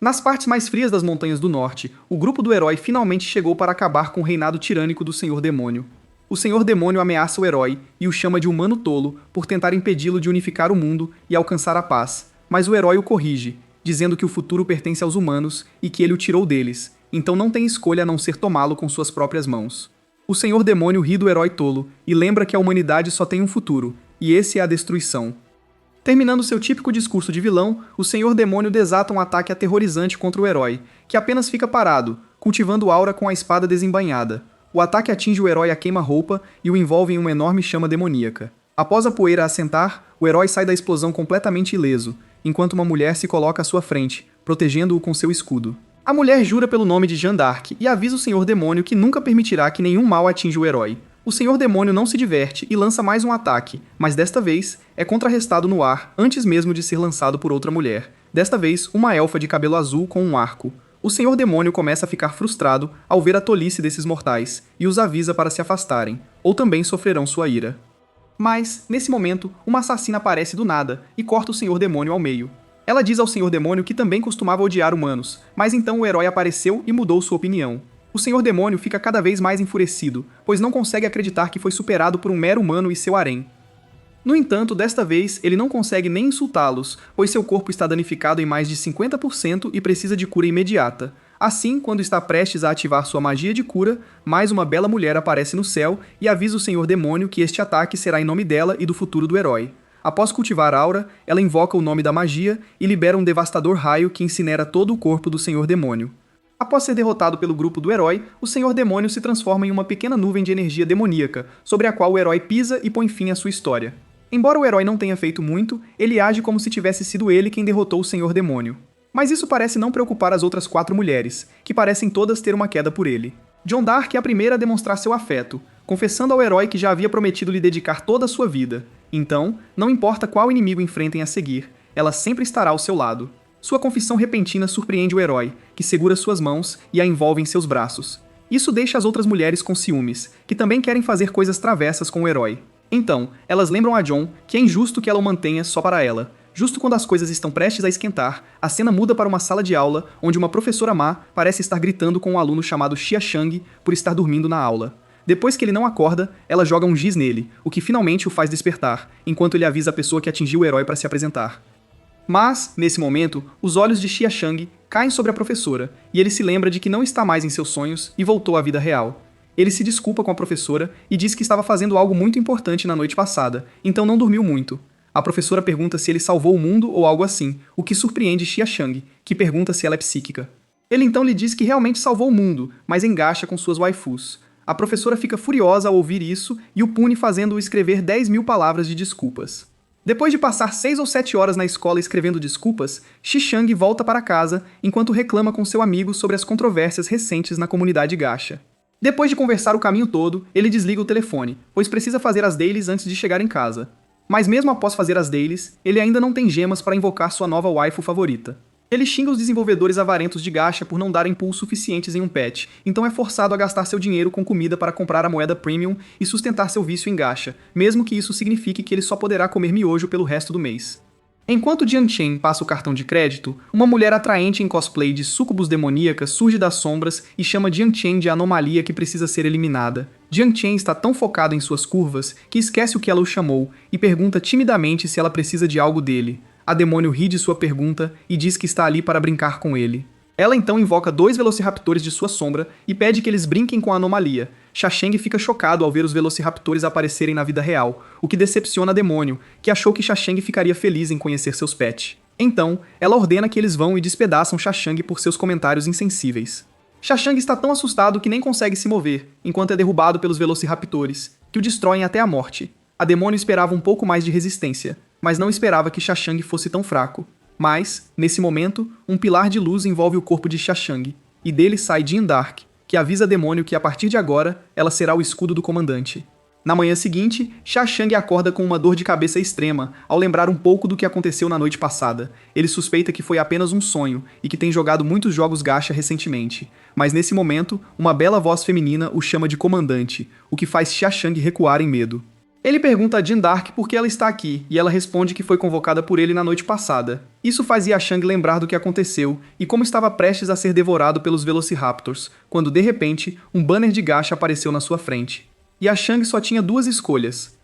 Nas partes mais frias das Montanhas do Norte, o grupo do herói finalmente chegou para acabar com o reinado tirânico do Senhor Demônio. O Senhor Demônio ameaça o herói e o chama de humano tolo por tentar impedi-lo de unificar o mundo e alcançar a paz, mas o herói o corrige, dizendo que o futuro pertence aos humanos e que ele o tirou deles, então não tem escolha a não ser tomá-lo com suas próprias mãos. O Senhor Demônio ri do herói tolo e lembra que a humanidade só tem um futuro, e esse é a destruição. Terminando seu típico discurso de vilão, o Senhor Demônio desata um ataque aterrorizante contra o herói, que apenas fica parado, cultivando aura com a espada desembainhada. O ataque atinge o herói a queima-roupa e o envolve em uma enorme chama demoníaca. Após a poeira assentar, o herói sai da explosão completamente ileso, enquanto uma mulher se coloca à sua frente, protegendo-o com seu escudo. A mulher jura pelo nome de Jeanne d'Arc e avisa o Senhor Demônio que nunca permitirá que nenhum mal atinja o herói. O Senhor Demônio não se diverte e lança mais um ataque, mas desta vez é contrarrestado no ar antes mesmo de ser lançado por outra mulher. Desta vez, uma elfa de cabelo azul com um arco. O Senhor Demônio começa a ficar frustrado ao ver a tolice desses mortais e os avisa para se afastarem, ou também sofrerão sua ira. Mas, nesse momento, uma assassina aparece do nada e corta o Senhor Demônio ao meio. Ela diz ao Senhor Demônio que também costumava odiar humanos, mas então o herói apareceu e mudou sua opinião. O Senhor Demônio fica cada vez mais enfurecido, pois não consegue acreditar que foi superado por um mero humano e seu harém. No entanto, desta vez, ele não consegue nem insultá-los, pois seu corpo está danificado em mais de 50% e precisa de cura imediata. Assim, quando está prestes a ativar sua magia de cura, mais uma bela mulher aparece no céu e avisa o Senhor Demônio que este ataque será em nome dela e do futuro do herói. Após cultivar a aura, ela invoca o nome da magia e libera um devastador raio que incinera todo o corpo do Senhor Demônio. Após ser derrotado pelo grupo do herói, o Senhor Demônio se transforma em uma pequena nuvem de energia demoníaca, sobre a qual o herói pisa e põe fim à sua história. Embora o herói não tenha feito muito, ele age como se tivesse sido ele quem derrotou o Senhor Demônio. Mas isso parece não preocupar as outras 4 mulheres, que parecem todas ter uma queda por ele. Jeanne d'Arc é a primeira a demonstrar seu afeto, confessando ao herói que já havia prometido lhe dedicar toda a sua vida. Então, não importa qual inimigo enfrentem a seguir, ela sempre estará ao seu lado. Sua confissão repentina surpreende o herói, que segura suas mãos e a envolve em seus braços. Isso deixa as outras mulheres com ciúmes, que também querem fazer coisas travessas com o herói. Então, elas lembram a Jeanne que é injusto que ela o mantenha só para ela. Justo quando as coisas estão prestes a esquentar, a cena muda para uma sala de aula, onde uma professora má parece estar gritando com um aluno chamado Xia Shang por estar dormindo na aula. Depois que ele não acorda, ela joga um giz nele, o que finalmente o faz despertar, enquanto ele avisa a pessoa que atingiu o herói para se apresentar. Mas, nesse momento, os olhos de Xia Shang caem sobre a professora, e ele se lembra de que não está mais em seus sonhos e voltou à vida real. Ele se desculpa com a professora e diz que estava fazendo algo muito importante na noite passada, então não dormiu muito. A professora pergunta se ele salvou o mundo ou algo assim, o que surpreende Xia Shang, que pergunta se ela é psíquica. Ele então lhe diz que realmente salvou o mundo, mas engaxa com suas waifus. A professora fica furiosa ao ouvir isso e o pune fazendo-o escrever 10.000 palavras de desculpas. Depois de passar 6 ou 7 horas na escola escrevendo desculpas, Xi Shang volta para casa enquanto reclama com seu amigo sobre as controvérsias recentes na comunidade gacha. Depois de conversar o caminho todo, ele desliga o telefone, pois precisa fazer as dailies antes de chegar em casa. Mas mesmo após fazer as dailies, ele ainda não tem gemas para invocar sua nova waifu favorita. Ele xinga os desenvolvedores avarentos de gacha por não darem pulls suficientes em um pet, então é forçado a gastar seu dinheiro com comida para comprar a moeda premium e sustentar seu vício em gacha, mesmo que isso signifique que ele só poderá comer miojo pelo resto do mês. Enquanto Jiang Chen passa o cartão de crédito, uma mulher atraente em cosplay de sucubus demoníaca surge das sombras e chama Jiang Chen de anomalia que precisa ser eliminada. Jiang Chen está tão focado em suas curvas que esquece o que ela o chamou e pergunta timidamente se ela precisa de algo dele. A demônio ri de sua pergunta e diz que está ali para brincar com ele. Ela então invoca 2 velociraptores de sua sombra e pede que eles brinquem com a anomalia. Xia Shang fica chocado ao ver os velociraptores aparecerem na vida real, o que decepciona a demônio, que achou que Xia Shang ficaria feliz em conhecer seus pets. Então, ela ordena que eles vão e despedaçam Xia Shang por seus comentários insensíveis. Xia Shang está tão assustado que nem consegue se mover, enquanto é derrubado pelos velociraptores, que o destroem até a morte. A demônio esperava um pouco mais de resistência, mas não esperava que Xia Shang fosse tão fraco. Mas, nesse momento, um pilar de luz envolve o corpo de Xia Shang, e dele sai Jeanne d'Arc, que avisa a demônio que a partir de agora, ela será o escudo do comandante. Na manhã seguinte, Xia Shang acorda com uma dor de cabeça extrema, ao lembrar um pouco do que aconteceu na noite passada. Ele suspeita que foi apenas um sonho, e que tem jogado muitos jogos gacha recentemente. Mas nesse momento, uma bela voz feminina o chama de comandante, o que faz Xia Shang recuar em medo. Ele pergunta a Jeanne d'Arc por que ela está aqui, e ela responde que foi convocada por ele na noite passada. Isso faz Yashang lembrar do que aconteceu e como estava prestes a ser devorado pelos Velociraptors, quando de repente, um banner de gacha apareceu na sua frente. Yashang só tinha duas escolhas: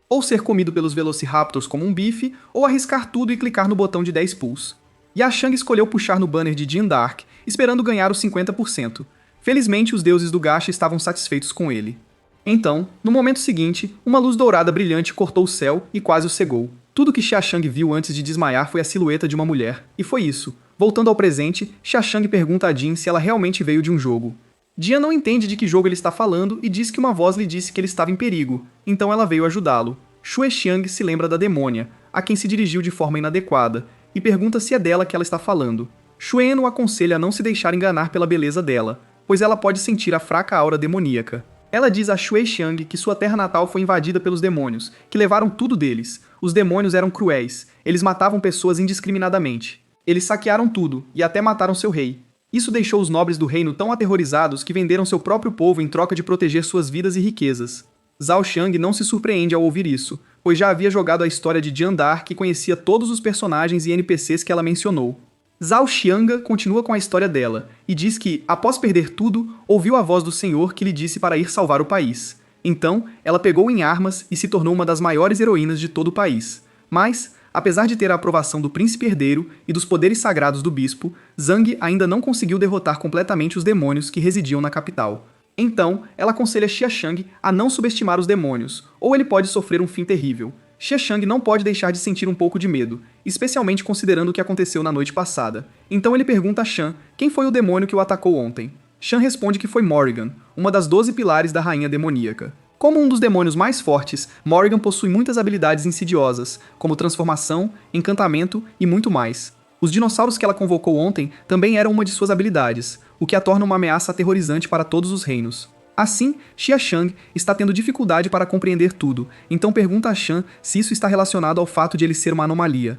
ou ser comido pelos Velociraptors como um bife, ou arriscar tudo e clicar no botão de 10 pulls. Yashang escolheu puxar no banner de Jeanne d'Arc, esperando ganhar os 50%. Felizmente, os deuses do gacha estavam satisfeitos com ele. Então, no momento seguinte, uma luz dourada brilhante cortou o céu e quase o cegou. Tudo que Xiaoshang viu antes de desmaiar foi a silhueta de uma mulher, e foi isso. Voltando ao presente, Xiaoshang pergunta a Jeanne se ela realmente veio de um jogo. Jeanne não entende de que jogo ele está falando e diz que uma voz lhe disse que ele estava em perigo, então ela veio ajudá-lo. Xuexiang se lembra da demônia, a quem se dirigiu de forma inadequada, e pergunta se é dela que ela está falando. Xuen o aconselha a não se deixar enganar pela beleza dela, pois ela pode sentir a fraca aura demoníaca. Ela diz a Xuexiang que sua terra natal foi invadida pelos demônios, que levaram tudo deles. Os demônios eram cruéis, eles matavam pessoas indiscriminadamente. Eles saquearam tudo, e até mataram seu rei. Isso deixou os nobres do reino tão aterrorizados que venderam seu próprio povo em troca de proteger suas vidas e riquezas. Zhao Xiang não se surpreende ao ouvir isso, pois já havia jogado a história de Jeanne d'Arc e conhecia todos os personagens e NPCs que ela mencionou. Zhao Xianga continua com a história dela, e diz que, após perder tudo, ouviu a voz do Senhor que lhe disse para ir salvar o país. Então, ela pegou em armas e se tornou uma das maiores heroínas de todo o país. Mas, apesar de ter a aprovação do príncipe herdeiro e dos poderes sagrados do bispo, Zhang ainda não conseguiu derrotar completamente os demônios que residiam na capital. Então, ela aconselha Xiaoshang a não subestimar os demônios, ou ele pode sofrer um fim terrível. Xiaoshang não pode deixar de sentir um pouco de medo, especialmente considerando o que aconteceu na noite passada. Então ele pergunta a Shan quem foi o demônio que o atacou ontem. Shan responde que foi Morrigan, uma das 12 pilares da rainha demoníaca. Como um dos demônios mais fortes, Morrigan possui muitas habilidades insidiosas, como transformação, encantamento e muito mais. Os dinossauros que ela convocou ontem também eram uma de suas habilidades, o que a torna uma ameaça aterrorizante para todos os reinos. Assim, Xiaoshang está tendo dificuldade para compreender tudo, então pergunta a Shan se isso está relacionado ao fato de ele ser uma anomalia.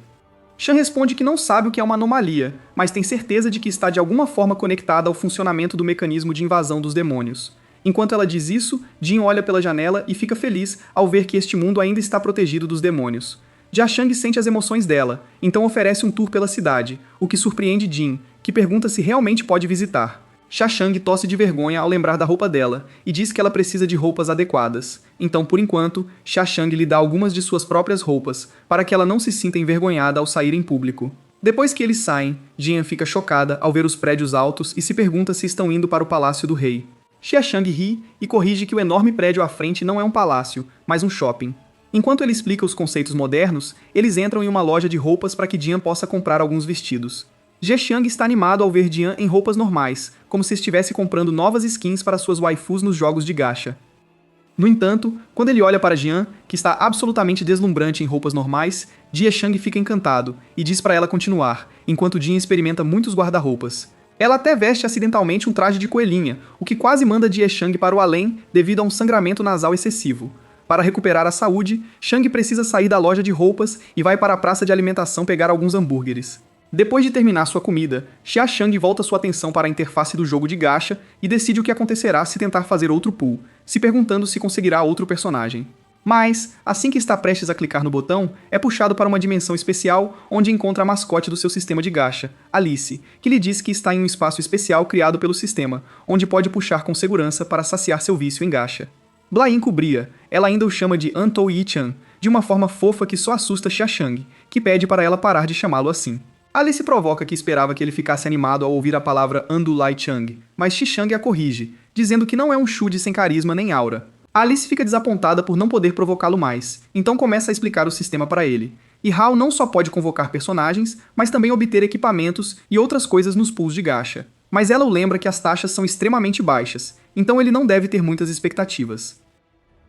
Shan responde que não sabe o que é uma anomalia, mas tem certeza de que está de alguma forma conectada ao funcionamento do mecanismo de invasão dos demônios. Enquanto ela diz isso, Jin olha pela janela e fica feliz ao ver que este mundo ainda está protegido dos demônios. Xiaoshang sente as emoções dela, então oferece um tour pela cidade, o que surpreende Jin, que pergunta se realmente pode visitar. Xiaoshang tosse de vergonha ao lembrar da roupa dela e diz que ela precisa de roupas adequadas. Então, por enquanto, Xiaoshang lhe dá algumas de suas próprias roupas, para que ela não se sinta envergonhada ao sair em público. Depois que eles saem, Jian fica chocada ao ver os prédios altos e se pergunta se estão indo para o palácio do rei. Xiaoshang ri e corrige que o enorme prédio à frente não é um palácio, mas um shopping. Enquanto ele explica os conceitos modernos, eles entram em uma loja de roupas para que Jian possa comprar alguns vestidos. Zhexiang está animado ao ver Jian em roupas normais, como se estivesse comprando novas skins para suas waifus nos jogos de gacha. No entanto, quando ele olha para Jian, que está absolutamente deslumbrante em roupas normais, Zhexiang fica encantado e diz para ela continuar, enquanto Jian experimenta muitos guarda-roupas. Ela até veste acidentalmente um traje de coelhinha, o que quase manda Zhexiang para o além devido a um sangramento nasal excessivo. Para recuperar a saúde, Shang precisa sair da loja de roupas e vai para a praça de alimentação pegar alguns hambúrgueres. Depois de terminar sua comida, Xiaoshang volta sua atenção para a interface do jogo de gacha e decide o que acontecerá se tentar fazer outro pull, se perguntando se conseguirá outro personagem. Mas, assim que está prestes a clicar no botão, é puxado para uma dimensão especial onde encontra a mascote do seu sistema de gacha, Alice, que lhe diz que está em um espaço especial criado pelo sistema, onde pode puxar com segurança para saciar seu vício em gacha. Blaine cobria, ela ainda o chama de Antou Yi-chan, de uma forma fofa que só assusta Xiaoshang, que pede para ela parar de chamá-lo assim. Alice provoca que esperava que ele ficasse animado ao ouvir a palavra Andulai Chang, mas Xishang a corrige, dizendo que não é um Shude sem carisma nem aura. Alice fica desapontada por não poder provocá-lo mais, então começa a explicar o sistema para ele. E Hao não só pode convocar personagens, mas também obter equipamentos e outras coisas nos pools de gacha. Mas ela o lembra que as taxas são extremamente baixas, então ele não deve ter muitas expectativas.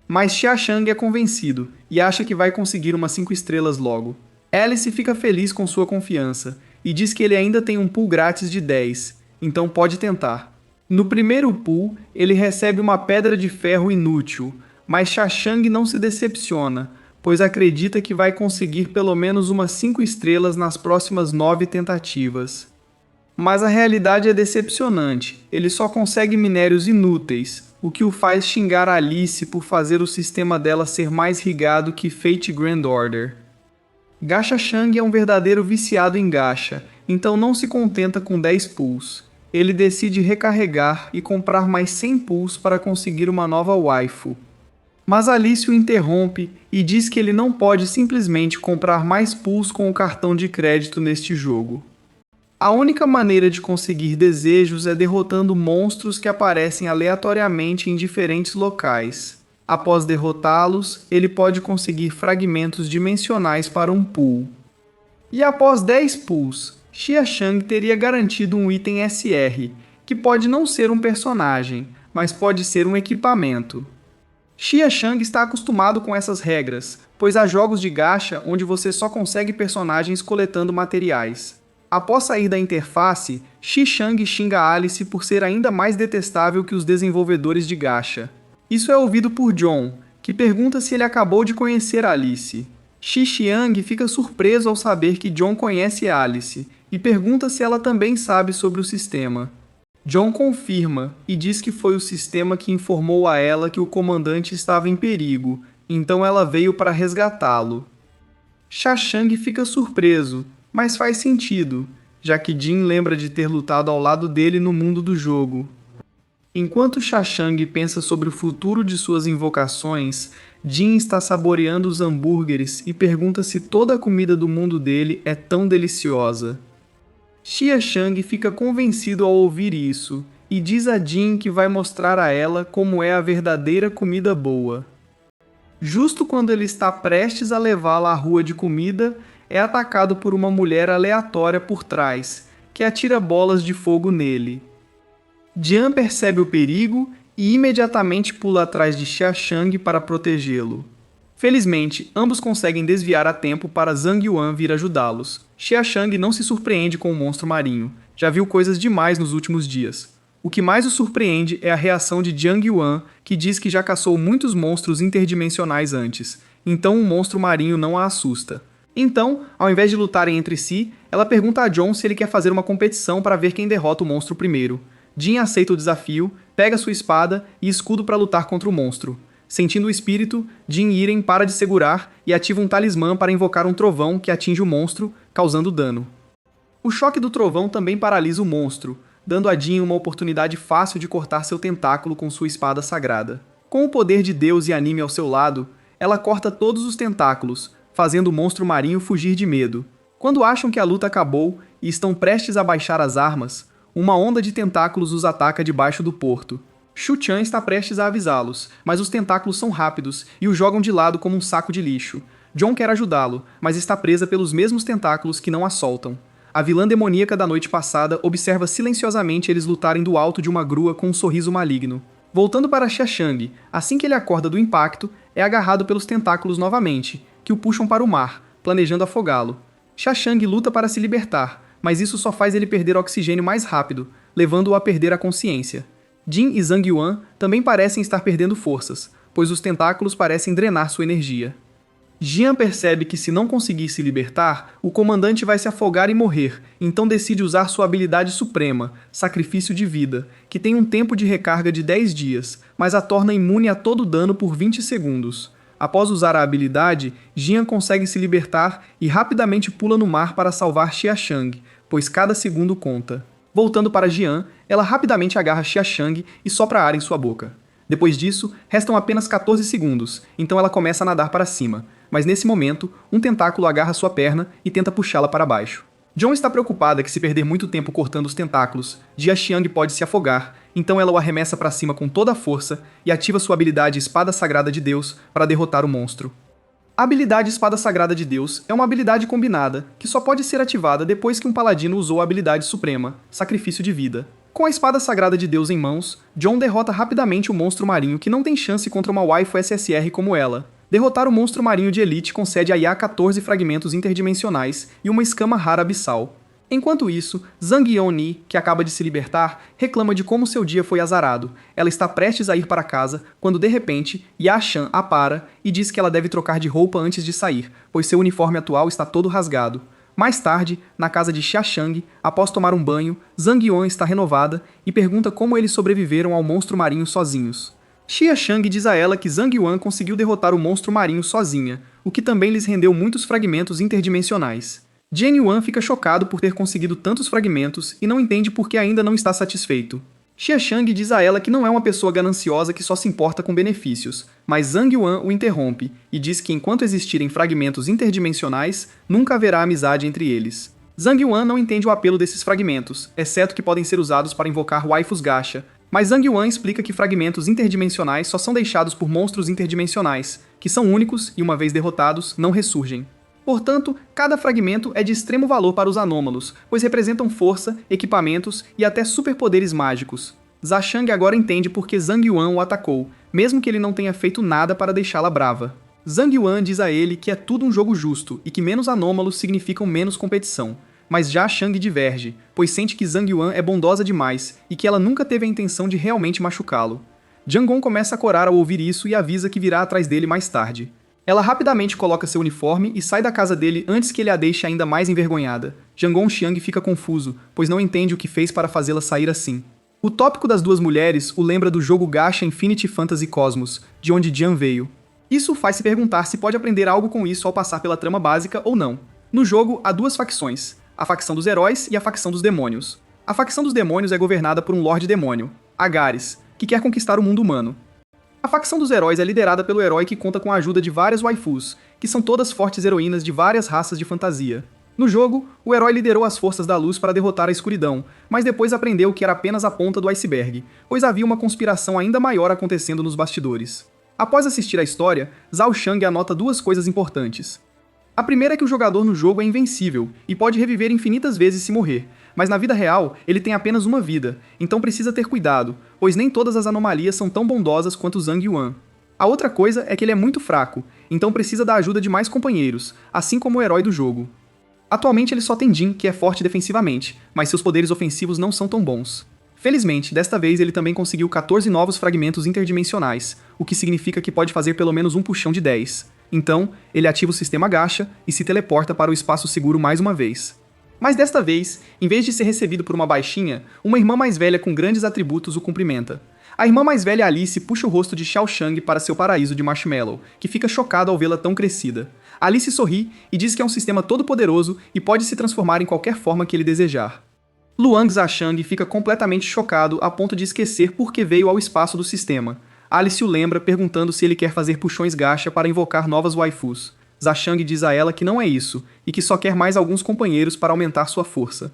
Mas Xiaoshang é convencido e acha que vai conseguir umas 5 estrelas logo. Alice fica feliz com sua confiança e diz que ele ainda tem um pool grátis de 10, então pode tentar. No primeiro pool, ele recebe uma pedra de ferro inútil, mas Xiaoshang não se decepciona, pois acredita que vai conseguir pelo menos umas 5 estrelas nas próximas 9 tentativas. Mas a realidade é decepcionante, ele só consegue minérios inúteis, o que o faz xingar Alice por fazer o sistema dela ser mais rigado que Fate Grand Order. Gacha Shang é um verdadeiro viciado em gacha, então não se contenta com 10 pulls. Ele decide recarregar e comprar mais 100 pulls para conseguir uma nova waifu. Mas Alice o interrompe e diz que ele não pode simplesmente comprar mais pulls com o cartão de crédito neste jogo. A única maneira de conseguir desejos é derrotando monstros que aparecem aleatoriamente em diferentes locais. Após derrotá-los, ele pode conseguir fragmentos dimensionais para um pull. E após 10 pulls, Xia Shang teria garantido um item SR, que pode não ser um personagem, mas pode ser um equipamento. Xia Shang está acostumado com essas regras, pois há jogos de gacha onde você só consegue personagens coletando materiais. Após sair da interface, Xi Shang xinga Alice por ser ainda mais detestável que os desenvolvedores de gacha. Isso é ouvido por John, que pergunta se ele acabou de conhecer Alice. Xi Xiang fica surpreso ao saber que John conhece Alice, e pergunta se ela também sabe sobre o sistema. John confirma e diz que foi o sistema que informou a ela que o comandante estava em perigo, então ela veio para resgatá-lo. Xia Shang fica surpreso, mas faz sentido, já que Jin lembra de ter lutado ao lado dele no mundo do jogo. Enquanto Xia Shang pensa sobre o futuro de suas invocações, Jin está saboreando os hambúrgueres e pergunta se toda a comida do mundo dele é tão deliciosa. Xia Shang fica convencido ao ouvir isso e diz a Jin que vai mostrar a ela como é a verdadeira comida boa. Justo quando ele está prestes a levá-la à rua de comida, é atacado por uma mulher aleatória por trás, que atira bolas de fogo nele. Jian percebe o perigo e imediatamente pula atrás de Xia Shang para protegê-lo. Felizmente, ambos conseguem desviar a tempo para Zhang Yuan vir ajudá-los. Xia Shang não se surpreende com o monstro marinho, já viu coisas demais nos últimos dias. O que mais o surpreende é a reação de Zhang Yuan, que diz que já caçou muitos monstros interdimensionais antes, então um monstro marinho não a assusta. Então, ao invés de lutarem entre si, ela pergunta a John se ele quer fazer uma competição para ver quem derrota o monstro primeiro. Jin aceita o desafio, pega sua espada e escudo para lutar contra o monstro. Sentindo o espírito, Jin Iren para de segurar e ativa um talismã para invocar um trovão que atinge o monstro, causando dano. O choque do trovão também paralisa o monstro, dando a Jin uma oportunidade fácil de cortar seu tentáculo com sua espada sagrada. Com o poder de Deus e anime ao seu lado, ela corta todos os tentáculos, fazendo o monstro marinho fugir de medo. Quando acham que a luta acabou e estão prestes a baixar as armas, uma onda de tentáculos os ataca debaixo do porto. Shu Chan está prestes a avisá-los, mas os tentáculos são rápidos e o jogam de lado como um saco de lixo. John quer ajudá-lo, mas está presa pelos mesmos tentáculos que não a soltam. A vilã demoníaca da noite passada observa silenciosamente eles lutarem do alto de uma grua com um sorriso maligno. Voltando para Xia Shang, assim que ele acorda do impacto, é agarrado pelos tentáculos novamente, que o puxam para o mar, planejando afogá-lo. Xia Shang luta para se libertar, mas isso só faz ele perder oxigênio mais rápido, levando-o a perder a consciência. Jin e Zhang Yuan também parecem estar perdendo forças, pois os tentáculos parecem drenar sua energia. Jian percebe que se não conseguir se libertar, o comandante vai se afogar e morrer, então decide usar sua habilidade suprema, Sacrifício de Vida, que tem um tempo de recarga de 10 dias, mas a torna imune a todo dano por 20 segundos. Após usar a habilidade, Jian consegue se libertar e rapidamente pula no mar para salvar Xia Shang, pois cada segundo conta. Voltando para Jian, ela rapidamente agarra Xia Shang e sopra ar em sua boca. Depois disso, restam apenas 14 segundos, então ela começa a nadar para cima, mas nesse momento, um tentáculo agarra sua perna e tenta puxá-la para baixo. John está preocupada que se perder muito tempo cortando os tentáculos, Jia Xiang pode se afogar, então ela o arremessa para cima com toda a força e ativa sua habilidade Espada Sagrada de Deus para derrotar o monstro. A habilidade Espada Sagrada de Deus é uma habilidade combinada, que só pode ser ativada depois que um paladino usou a habilidade suprema, Sacrifício de Vida. Com a Espada Sagrada de Deus em mãos, John derrota rapidamente o monstro marinho que não tem chance contra uma waifu SSR como ela. Derrotar o monstro marinho de elite concede a Ya 14 fragmentos interdimensionais e uma escama rara abissal. Enquanto isso, Zhang Yoni, que acaba de se libertar, reclama de como seu dia foi azarado. Ela está prestes a ir para casa, quando de repente, Ya Shan a para e diz que ela deve trocar de roupa antes de sair, pois seu uniforme atual está todo rasgado. Mais tarde, na casa de Xia Shang, após tomar um banho, Zhang Yuan está renovada e pergunta como eles sobreviveram ao monstro marinho sozinhos. Xia Shang diz a ela que Zhang Yuan conseguiu derrotar o monstro marinho sozinha, o que também lhes rendeu muitos fragmentos interdimensionais. Jian Yuan fica chocado por ter conseguido tantos fragmentos e não entende por que ainda não está satisfeito. Xia Shang diz a ela que não é uma pessoa gananciosa que só se importa com benefícios, mas Zhang Yuan o interrompe e diz que enquanto existirem fragmentos interdimensionais, nunca haverá amizade entre eles. Zhang Yuan não entende o apelo desses fragmentos, exceto que podem ser usados para invocar waifus gacha, mas Zhang Yuan explica que fragmentos interdimensionais só são deixados por monstros interdimensionais, que são únicos e, uma vez derrotados, não ressurgem. Portanto, cada fragmento é de extremo valor para os anômalos, pois representam força, equipamentos e até superpoderes mágicos. Zhashang agora entende por que Zhang Yuan o atacou, mesmo que ele não tenha feito nada para deixá-la brava. Zhang Yuan diz a ele que é tudo um jogo justo e que menos anômalos significam menos competição. Mas já Shang diverge, pois sente que Zhang Yuan é bondosa demais e que ela nunca teve a intenção de realmente machucá-lo. Jiang Gong começa a corar ao ouvir isso e avisa que virá atrás dele mais tarde. Ela rapidamente coloca seu uniforme e sai da casa dele antes que ele a deixe ainda mais envergonhada. Jiang Gongxiang fica confuso, pois não entende o que fez para fazê-la sair assim. O tópico das duas mulheres o lembra do jogo gacha Infinity Fantasy Cosmos, de onde Jian veio. Isso faz se perguntar se pode aprender algo com isso ao passar pela trama básica ou não. No jogo, há duas facções, a facção dos heróis e a facção dos demônios. A facção dos demônios é governada por um Lorde Demônio, Agares, que quer conquistar o mundo humano. A facção dos heróis é liderada pelo herói que conta com a ajuda de várias waifus, que são todas fortes heroínas de várias raças de fantasia. No jogo, o herói liderou as forças da luz para derrotar a escuridão, mas depois aprendeu que era apenas a ponta do iceberg, pois havia uma conspiração ainda maior acontecendo nos bastidores. Após assistir a história, Zhao Shang anota duas coisas importantes. A primeira é que o jogador no jogo é invencível e pode reviver infinitas vezes se morrer, mas na vida real ele tem apenas uma vida, então precisa ter cuidado, pois nem todas as anomalias são tão bondosas quanto Zhang Yuan. A outra coisa é que ele é muito fraco, então precisa da ajuda de mais companheiros, assim como o herói do jogo. Atualmente ele só tem Jin, que é forte defensivamente, mas seus poderes ofensivos não são tão bons. Felizmente, desta vez ele também conseguiu 14 novos fragmentos interdimensionais, o que significa que pode fazer pelo menos um puxão de 10. Então, ele ativa o sistema gacha e se teleporta para o espaço seguro mais uma vez. Mas desta vez, em vez de ser recebido por uma baixinha, uma irmã mais velha com grandes atributos o cumprimenta. A irmã mais velha Alice puxa o rosto de Xiao Shang para seu paraíso de marshmallow, que fica chocado ao vê-la tão crescida. Alice sorri e diz que é um sistema todo-poderoso e pode se transformar em qualquer forma que ele desejar. Luang Zhashang fica completamente chocado a ponto de esquecer por que veio ao espaço do sistema. Alice o lembra perguntando se ele quer fazer puxões gacha para invocar novas waifus. Zhashang diz a ela que não é isso, e que só quer mais alguns companheiros para aumentar sua força.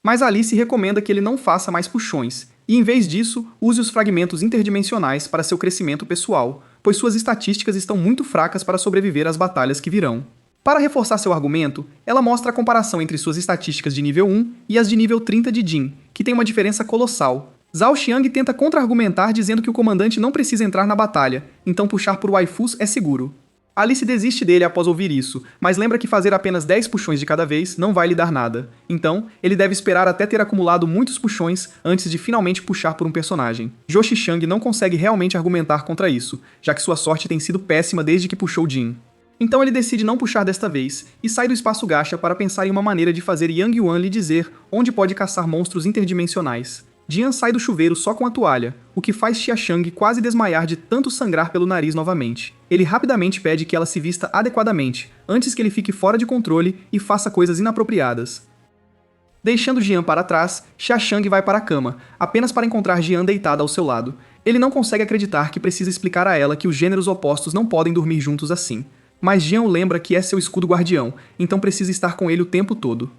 Mas Alice recomenda que ele não faça mais puxões, e em vez disso, use os fragmentos interdimensionais para seu crescimento pessoal, pois suas estatísticas estão muito fracas para sobreviver às batalhas que virão. Para reforçar seu argumento, ela mostra a comparação entre suas estatísticas de nível 1 e as de nível 30 de Jin, que tem uma diferença colossal. Zhao Xiang tenta contra-argumentar dizendo que o comandante não precisa entrar na batalha, então puxar por waifus é seguro. Alice desiste dele após ouvir isso, mas lembra que fazer apenas 10 puxões de cada vez não vai lhe dar nada. Então, ele deve esperar até ter acumulado muitos puxões antes de finalmente puxar por um personagem. Zhou Shishang não consegue realmente argumentar contra isso, já que sua sorte tem sido péssima desde que puxou Jin. Então ele decide não puxar desta vez, e sai do espaço gacha para pensar em uma maneira de fazer Yang Yuan lhe dizer onde pode caçar monstros interdimensionais. Jian sai do chuveiro só com a toalha, o que faz Xia Shang quase desmaiar de tanto sangrar pelo nariz novamente. Ele rapidamente pede que ela se vista adequadamente, antes que ele fique fora de controle e faça coisas inapropriadas. Deixando Jian para trás, Xia Shang vai para a cama, apenas para encontrar Jian deitada ao seu lado. Ele não consegue acreditar que precisa explicar a ela que os gêneros opostos não podem dormir juntos assim. Mas Jian o lembra que é seu escudo guardião, então precisa estar com ele o tempo todo.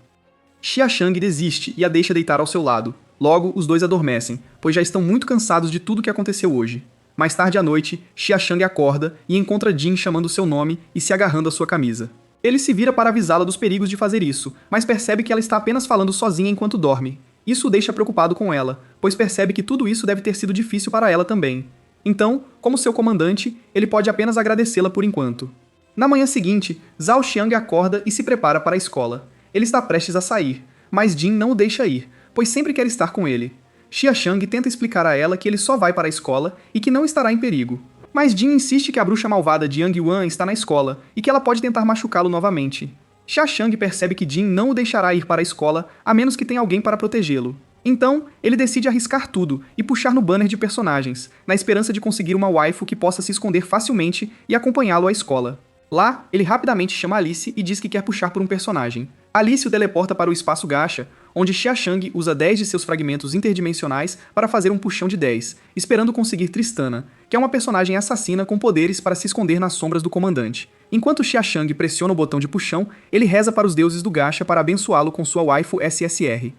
Xia Shang desiste e a deixa deitar ao seu lado. Logo, os dois adormecem, pois já estão muito cansados de tudo o que aconteceu hoje. Mais tarde à noite, Xia Shang acorda e encontra Jin chamando seu nome e se agarrando à sua camisa. Ele se vira para avisá-la dos perigos de fazer isso, mas percebe que ela está apenas falando sozinha enquanto dorme. Isso o deixa preocupado com ela, pois percebe que tudo isso deve ter sido difícil para ela também. Então, como seu comandante, ele pode apenas agradecê-la por enquanto. Na manhã seguinte, Zhao Xiang acorda e se prepara para a escola. Ele está prestes a sair, mas Jin não o deixa ir, pois sempre quer estar com ele. Xia Shang tenta explicar a ela que ele só vai para a escola e que não estará em perigo. Mas Jin insiste que a bruxa malvada de Yang Yuan está na escola e que ela pode tentar machucá-lo novamente. Xia Shang percebe que Jin não o deixará ir para a escola a menos que tenha alguém para protegê-lo. Então, ele decide arriscar tudo e puxar no banner de personagens, na esperança de conseguir uma waifu que possa se esconder facilmente e acompanhá-lo à escola. Lá, ele rapidamente chama Alice e diz que quer puxar por um personagem. Alice o teleporta para o espaço gacha, onde Xia Shang usa 10 de seus fragmentos interdimensionais para fazer um puxão de 10, esperando conseguir Tristana, que é uma personagem assassina com poderes para se esconder nas sombras do comandante. Enquanto Xia Shang pressiona o botão de puxão, ele reza para os deuses do gacha para abençoá-lo com sua waifu SSR.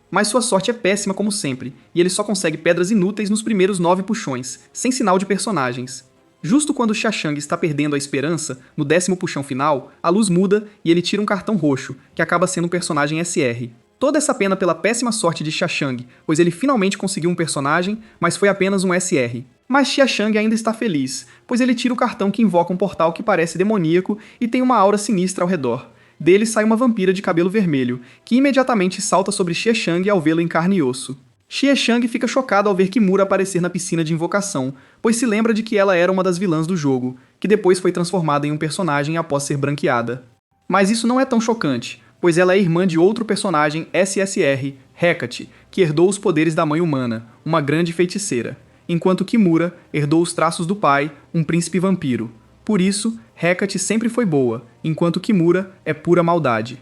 Mas sua sorte é péssima como sempre, e ele só consegue pedras inúteis nos primeiros 9 puxões, sem sinal de personagens. Justo quando Xia Shang está perdendo a esperança, no 10º puxão final, a luz muda e ele tira um cartão roxo, que acaba sendo um personagem SR. Toda essa pena pela péssima sorte de Xia Shang, pois ele finalmente conseguiu um personagem, mas foi apenas um SR. Mas Xia Shang ainda está feliz, pois ele tira o cartão que invoca um portal que parece demoníaco e tem uma aura sinistra ao redor. Dele sai uma vampira de cabelo vermelho, que imediatamente salta sobre Xia Shang ao vê-lo em carne e osso. Xia Shang fica chocado ao ver Kimura aparecer na piscina de invocação, pois se lembra de que ela era uma das vilãs do jogo, que depois foi transformada em um personagem após ser branqueada. Mas isso não é tão chocante, pois ela é irmã de outro personagem SSR, Hecate, que herdou os poderes da mãe humana, uma grande feiticeira, enquanto Kimura herdou os traços do pai, um príncipe vampiro. Por isso, Hecate sempre foi boa, enquanto Kimura é pura maldade.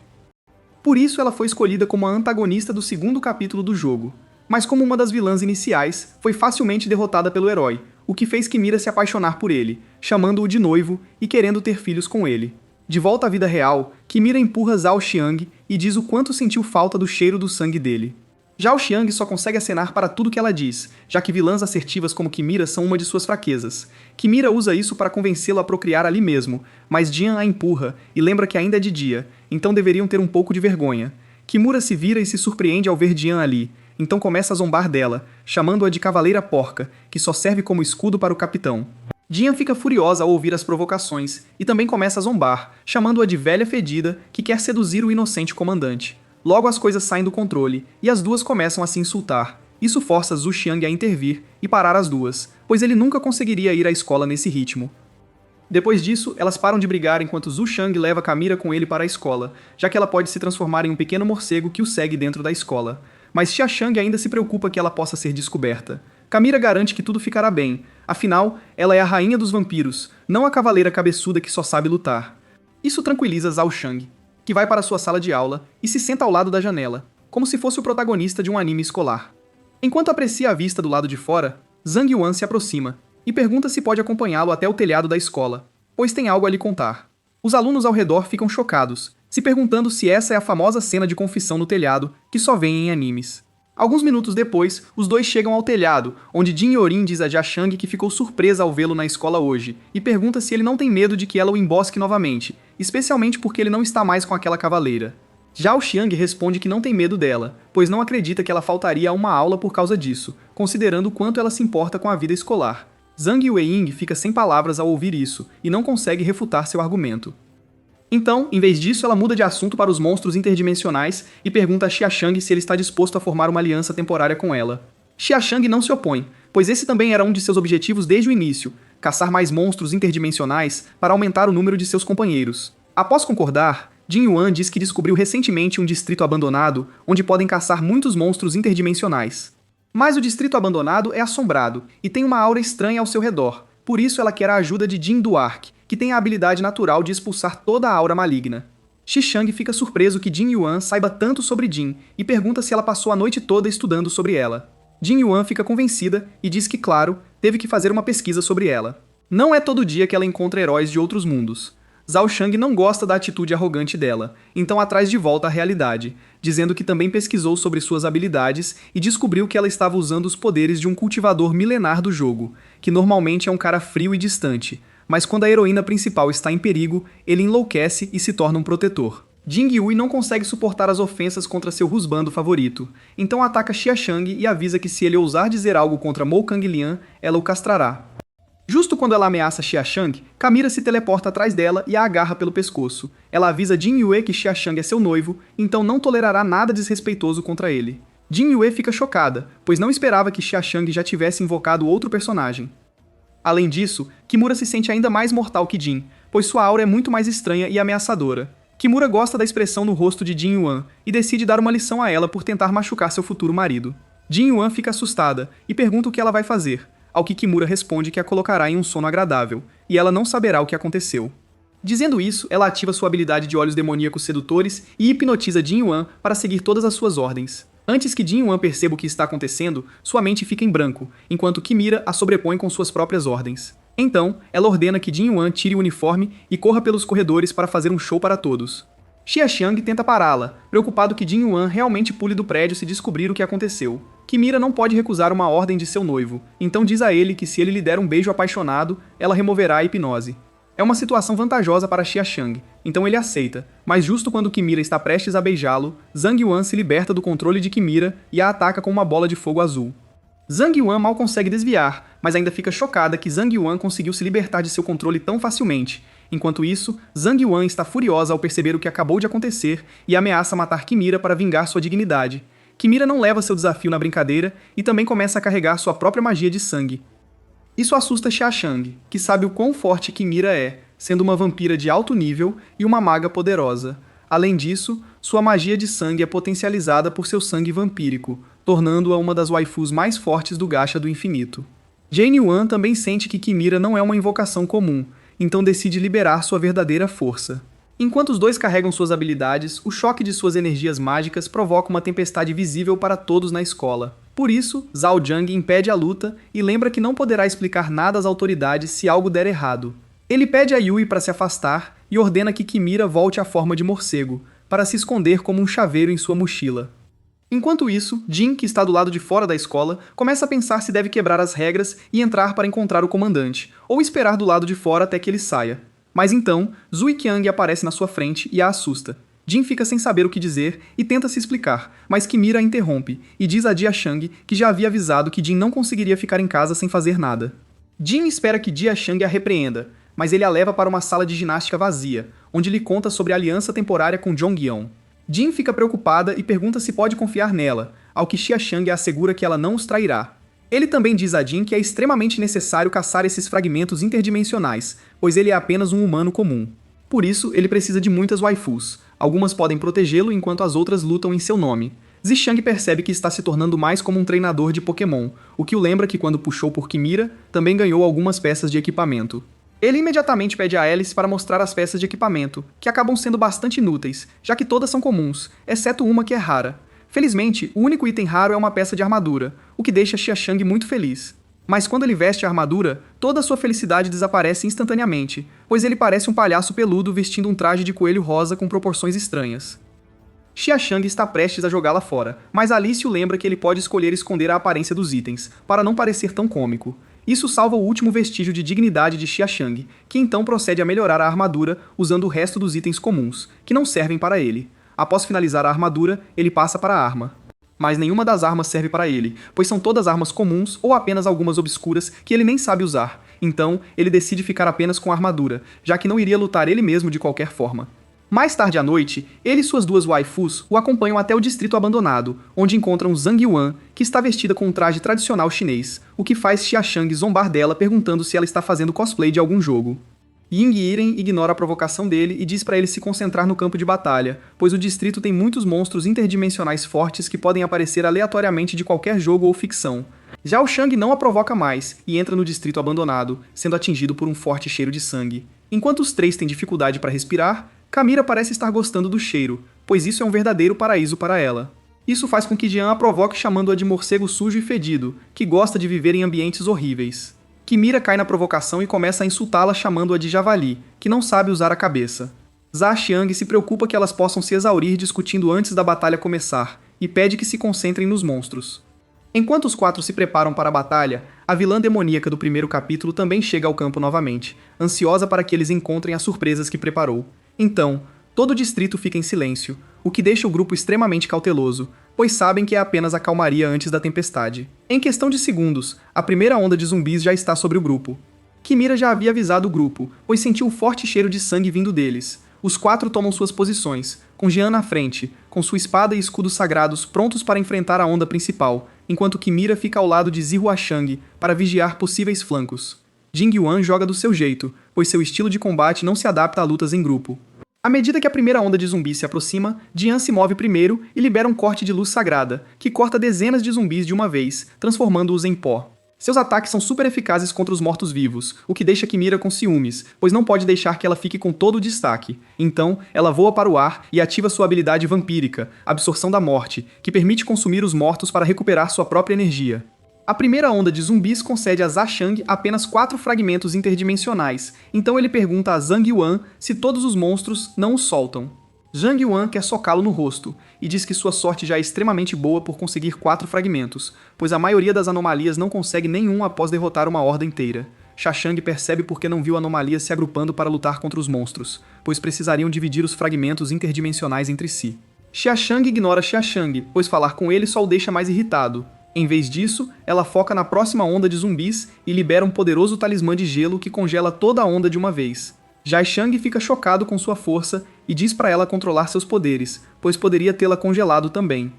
Por isso ela foi escolhida como a antagonista do 2º capítulo do jogo. Mas como uma das vilãs iniciais, foi facilmente derrotada pelo herói, o que fez Kimura se apaixonar por ele, chamando-o de noivo e querendo ter filhos com ele. De volta à vida real, Kimura empurra Zhao Xiang e diz o quanto sentiu falta do cheiro do sangue dele. Zhao Xiang só consegue acenar para tudo que ela diz, já que vilãs assertivas como Kimura são uma de suas fraquezas. Kimura usa isso para convencê-lo a procriar ali mesmo, mas Jian a empurra e lembra que ainda é de dia, então deveriam ter um pouco de vergonha. Kimura se vira e se surpreende ao ver Jian ali, então começa a zombar dela, chamando-a de cavaleira porca, que só serve como escudo para o capitão. Jian fica furiosa ao ouvir as provocações, e também começa a zombar, chamando-a de velha fedida que quer seduzir o inocente comandante. Logo as coisas saem do controle, e as duas começam a se insultar. Isso força Zhu Xiang a intervir e parar as duas, pois ele nunca conseguiria ir à escola nesse ritmo. Depois disso, elas param de brigar enquanto Zhu Xiang leva Kimura com ele para a escola, já que ela pode se transformar em um pequeno morcego que o segue dentro da escola. Mas Xia Shang ainda se preocupa que ela possa ser descoberta. Kimura garante que tudo ficará bem, afinal, ela é a rainha dos vampiros, não a cavaleira cabeçuda que só sabe lutar. Isso tranquiliza Zhao Shang, que vai para sua sala de aula e se senta ao lado da janela, como se fosse o protagonista de um anime escolar. Enquanto aprecia a vista do lado de fora, Zhang Yuan se aproxima e pergunta se pode acompanhá-lo até o telhado da escola, pois tem algo a lhe contar. Os alunos ao redor ficam chocados, se perguntando se essa é a famosa cena de confissão no telhado que só vem em animes. Alguns minutos depois, os dois chegam ao telhado, onde Jin Yorin diz a Xia Shang que ficou surpresa ao vê-lo na escola hoje, e pergunta se ele não tem medo de que ela o embosque novamente, especialmente porque ele não está mais com aquela cavaleira. Zhao Xiang responde que não tem medo dela, pois não acredita que ela faltaria a uma aula por causa disso, considerando o quanto ela se importa com a vida escolar. Zhang Weiying fica sem palavras ao ouvir isso, e não consegue refutar seu argumento. Então, em vez disso, ela muda de assunto para os monstros interdimensionais e pergunta a Xia Shang se ele está disposto a formar uma aliança temporária com ela. Xia Shang não se opõe, pois esse também era um de seus objetivos desde o início, caçar mais monstros interdimensionais para aumentar o número de seus companheiros. Após concordar, Jin Yuan diz que descobriu recentemente um distrito abandonado onde podem caçar muitos monstros interdimensionais. Mas o distrito abandonado é assombrado e tem uma aura estranha ao seu redor, por isso ela quer a ajuda de Jin Duark, que tem a habilidade natural de expulsar toda a aura maligna. Xi Shang fica surpreso que Jin Yuan saiba tanto sobre Jin e pergunta se ela passou a noite toda estudando sobre ela. Jin Yuan fica convencida e diz que, claro, teve que fazer uma pesquisa sobre ela. Não é todo dia que ela encontra heróis de outros mundos. Zhao Shang não gosta da atitude arrogante dela, então a traz de volta à realidade, dizendo que também pesquisou sobre suas habilidades e descobriu que ela estava usando os poderes de um cultivador milenar do jogo, que normalmente é um cara frio e distante, mas quando a heroína principal está em perigo, ele enlouquece e se torna um protetor. Jing Yui não consegue suportar as ofensas contra seu husbando favorito, então ataca Xia Shang e avisa que se ele ousar dizer algo contra Mo Kanglian, ela o castrará. Justo quando ela ameaça Xia Shang, Kimura se teleporta atrás dela e a agarra pelo pescoço. Ela avisa Jin Yue que Xia Shang é seu noivo, então não tolerará nada desrespeitoso contra ele. Jin Yue fica chocada, pois não esperava que Xia Shang já tivesse invocado outro personagem. Além disso, Kimura se sente ainda mais mortal que Jin, pois sua aura é muito mais estranha e ameaçadora. Kimura gosta da expressão no rosto de Jin Yuan e decide dar uma lição a ela por tentar machucar seu futuro marido. Jin Yuan fica assustada e pergunta o que ela vai fazer, ao que Kimura responde que a colocará em um sono agradável, e ela não saberá o que aconteceu. Dizendo isso, ela ativa sua habilidade de olhos demoníacos sedutores e hipnotiza Jin Yuan para seguir todas as suas ordens. Antes que Jin Yuan perceba o que está acontecendo, sua mente fica em branco, enquanto Kimira a sobrepõe com suas próprias ordens. Então, ela ordena que Jin Yuan tire o uniforme e corra pelos corredores para fazer um show para todos. Xia Xiang tenta pará-la, preocupado que Jin Yuan realmente pule do prédio se descobrir o que aconteceu. Kimira não pode recusar uma ordem de seu noivo, então diz a ele que se ele lhe der um beijo apaixonado, ela removerá a hipnose. É uma situação vantajosa para Xia Xiang, então ele aceita, mas justo quando Kimira está prestes a beijá-lo, Zhang Yuan se liberta do controle de Kimira e a ataca com uma bola de fogo azul. Zhang Yuan mal consegue desviar, mas ainda fica chocada que Zhang Yuan conseguiu se libertar de seu controle tão facilmente. Enquanto isso, Zhang Yuan está furiosa ao perceber o que acabou de acontecer e ameaça matar Kimira para vingar sua dignidade. Kimira não leva seu desafio na brincadeira e também começa a carregar sua própria magia de sangue. Isso assusta Xia Xiang, que sabe o quão forte Kimira é, sendo uma vampira de alto nível e uma maga poderosa. Além disso, sua magia de sangue é potencializada por seu sangue vampírico, tornando-a uma das waifus mais fortes do Gacha do Infinito. Jane Yuan também sente que Kimira não é uma invocação comum, então decide liberar sua verdadeira força. Enquanto os dois carregam suas habilidades, o choque de suas energias mágicas provoca uma tempestade visível para todos na escola. Por isso, Zhao Jiang impede a luta e lembra que não poderá explicar nada às autoridades se algo der errado. Ele pede a Yui para se afastar e ordena que Kimira volte à forma de morcego, para se esconder como um chaveiro em sua mochila. Enquanto isso, Jin, que está do lado de fora da escola, começa a pensar se deve quebrar as regras e entrar para encontrar o comandante, ou esperar do lado de fora até que ele saia. Mas então, Zui Qiang aparece na sua frente e a assusta. Jin fica sem saber o que dizer e tenta se explicar, mas Kimira a interrompe e diz a Jia Shang que já havia avisado que Jin não conseguiria ficar em casa sem fazer nada. Jin espera que Jia Shang a repreenda, mas ele a leva para uma sala de ginástica vazia, onde lhe conta sobre a aliança temporária com Zhongyan. Jin fica preocupada e pergunta se pode confiar nela, ao que Xia Xiang assegura que ela não os trairá. Ele também diz a Jin que é extremamente necessário caçar esses fragmentos interdimensionais, pois ele é apenas um humano comum. Por isso, ele precisa de muitas waifus. Algumas podem protegê-lo enquanto as outras lutam em seu nome. Zixang percebe que está se tornando mais como um treinador de Pokémon, o que o lembra que quando puxou por Kimira, também ganhou algumas peças de equipamento. Ele imediatamente pede a Alice para mostrar as peças de equipamento, que acabam sendo bastante inúteis, já que todas são comuns, exceto uma que é rara. Felizmente, o único item raro é uma peça de armadura, o que deixa Xia Xiang muito feliz. Mas quando ele veste a armadura, toda a sua felicidade desaparece instantaneamente, pois ele parece um palhaço peludo vestindo um traje de coelho rosa com proporções estranhas. Xia Xiang está prestes a jogá-la fora, mas Alice o lembra que ele pode escolher esconder a aparência dos itens, para não parecer tão cômico. Isso salva o último vestígio de dignidade de Xia Xiang, que então procede a melhorar a armadura usando o resto dos itens comuns, que não servem para ele. Após finalizar a armadura, ele passa para a arma. Mas nenhuma das armas serve para ele, pois são todas armas comuns ou apenas algumas obscuras que ele nem sabe usar. Então, ele decide ficar apenas com a armadura, já que não iria lutar ele mesmo de qualquer forma. Mais tarde à noite, ele e suas duas waifus o acompanham até o distrito abandonado, onde encontram Zhang Yuan, que está vestida com um traje tradicional chinês, o que faz Xia Xiang zombar dela perguntando se ela está fazendo cosplay de algum jogo. Ying Yiren ignora a provocação dele e diz para ele se concentrar no campo de batalha, pois o distrito tem muitos monstros interdimensionais fortes que podem aparecer aleatoriamente de qualquer jogo ou ficção. Já o Shang não a provoca mais e entra no distrito abandonado, sendo atingido por um forte cheiro de sangue. Enquanto os três têm dificuldade para respirar, Kamira parece estar gostando do cheiro, pois isso é um verdadeiro paraíso para ela. Isso faz com que Jian a provoque chamando-a de morcego sujo e fedido, que gosta de viver em ambientes horríveis. Kimira cai na provocação e começa a insultá-la chamando-a de javali, que não sabe usar a cabeça. Xia Xiang se preocupa que elas possam se exaurir discutindo antes da batalha começar, e pede que se concentrem nos monstros. Enquanto os quatro se preparam para a batalha, a vilã demoníaca do primeiro capítulo também chega ao campo novamente, ansiosa para que eles encontrem as surpresas que preparou. Então, todo o distrito fica em silêncio, o que deixa o grupo extremamente cauteloso, pois sabem que é apenas a calmaria antes da tempestade. Em questão de segundos, a primeira onda de zumbis já está sobre o grupo. Kimira já havia avisado o grupo, pois sentiu um forte cheiro de sangue vindo deles. Os quatro tomam suas posições, com Jian na frente, com sua espada e escudos sagrados prontos para enfrentar a onda principal, enquanto Kimira fica ao lado de Zihua Shang para vigiar possíveis flancos. Jing Yuan joga do seu jeito, pois seu estilo de combate não se adapta a lutas em grupo. À medida que a primeira onda de zumbis se aproxima, Jian se move primeiro e libera um corte de luz sagrada, que corta dezenas de zumbis de uma vez, transformando-os em pó. Seus ataques são super eficazes contra os mortos-vivos, o que deixa Kimira com ciúmes, pois não pode deixar que ela fique com todo o destaque. Então, ela voa para o ar e ativa sua habilidade vampírica, Absorção da Morte, que permite consumir os mortos para recuperar sua própria energia. A primeira onda de zumbis concede a Zhashang apenas 4 fragmentos interdimensionais, então ele pergunta a Zhang Yuan se todos os monstros não os soltam. Zhang Yuan quer socá-lo no rosto, e diz que sua sorte já é extremamente boa por conseguir 4 fragmentos, pois a maioria das anomalias não consegue nenhum após derrotar uma horda inteira. Xiaoshang percebe porque não viu anomalias se agrupando para lutar contra os monstros, pois precisariam dividir os fragmentos interdimensionais entre si. Xiaoshang ignora Xiaoshang, pois falar com ele só o deixa mais irritado. Em vez disso, ela foca na próxima onda de zumbis e libera um poderoso talismã de gelo que congela toda a onda de uma vez. Xiaoshang fica chocado com sua força e diz para ela controlar seus poderes, pois poderia tê-la congelado também.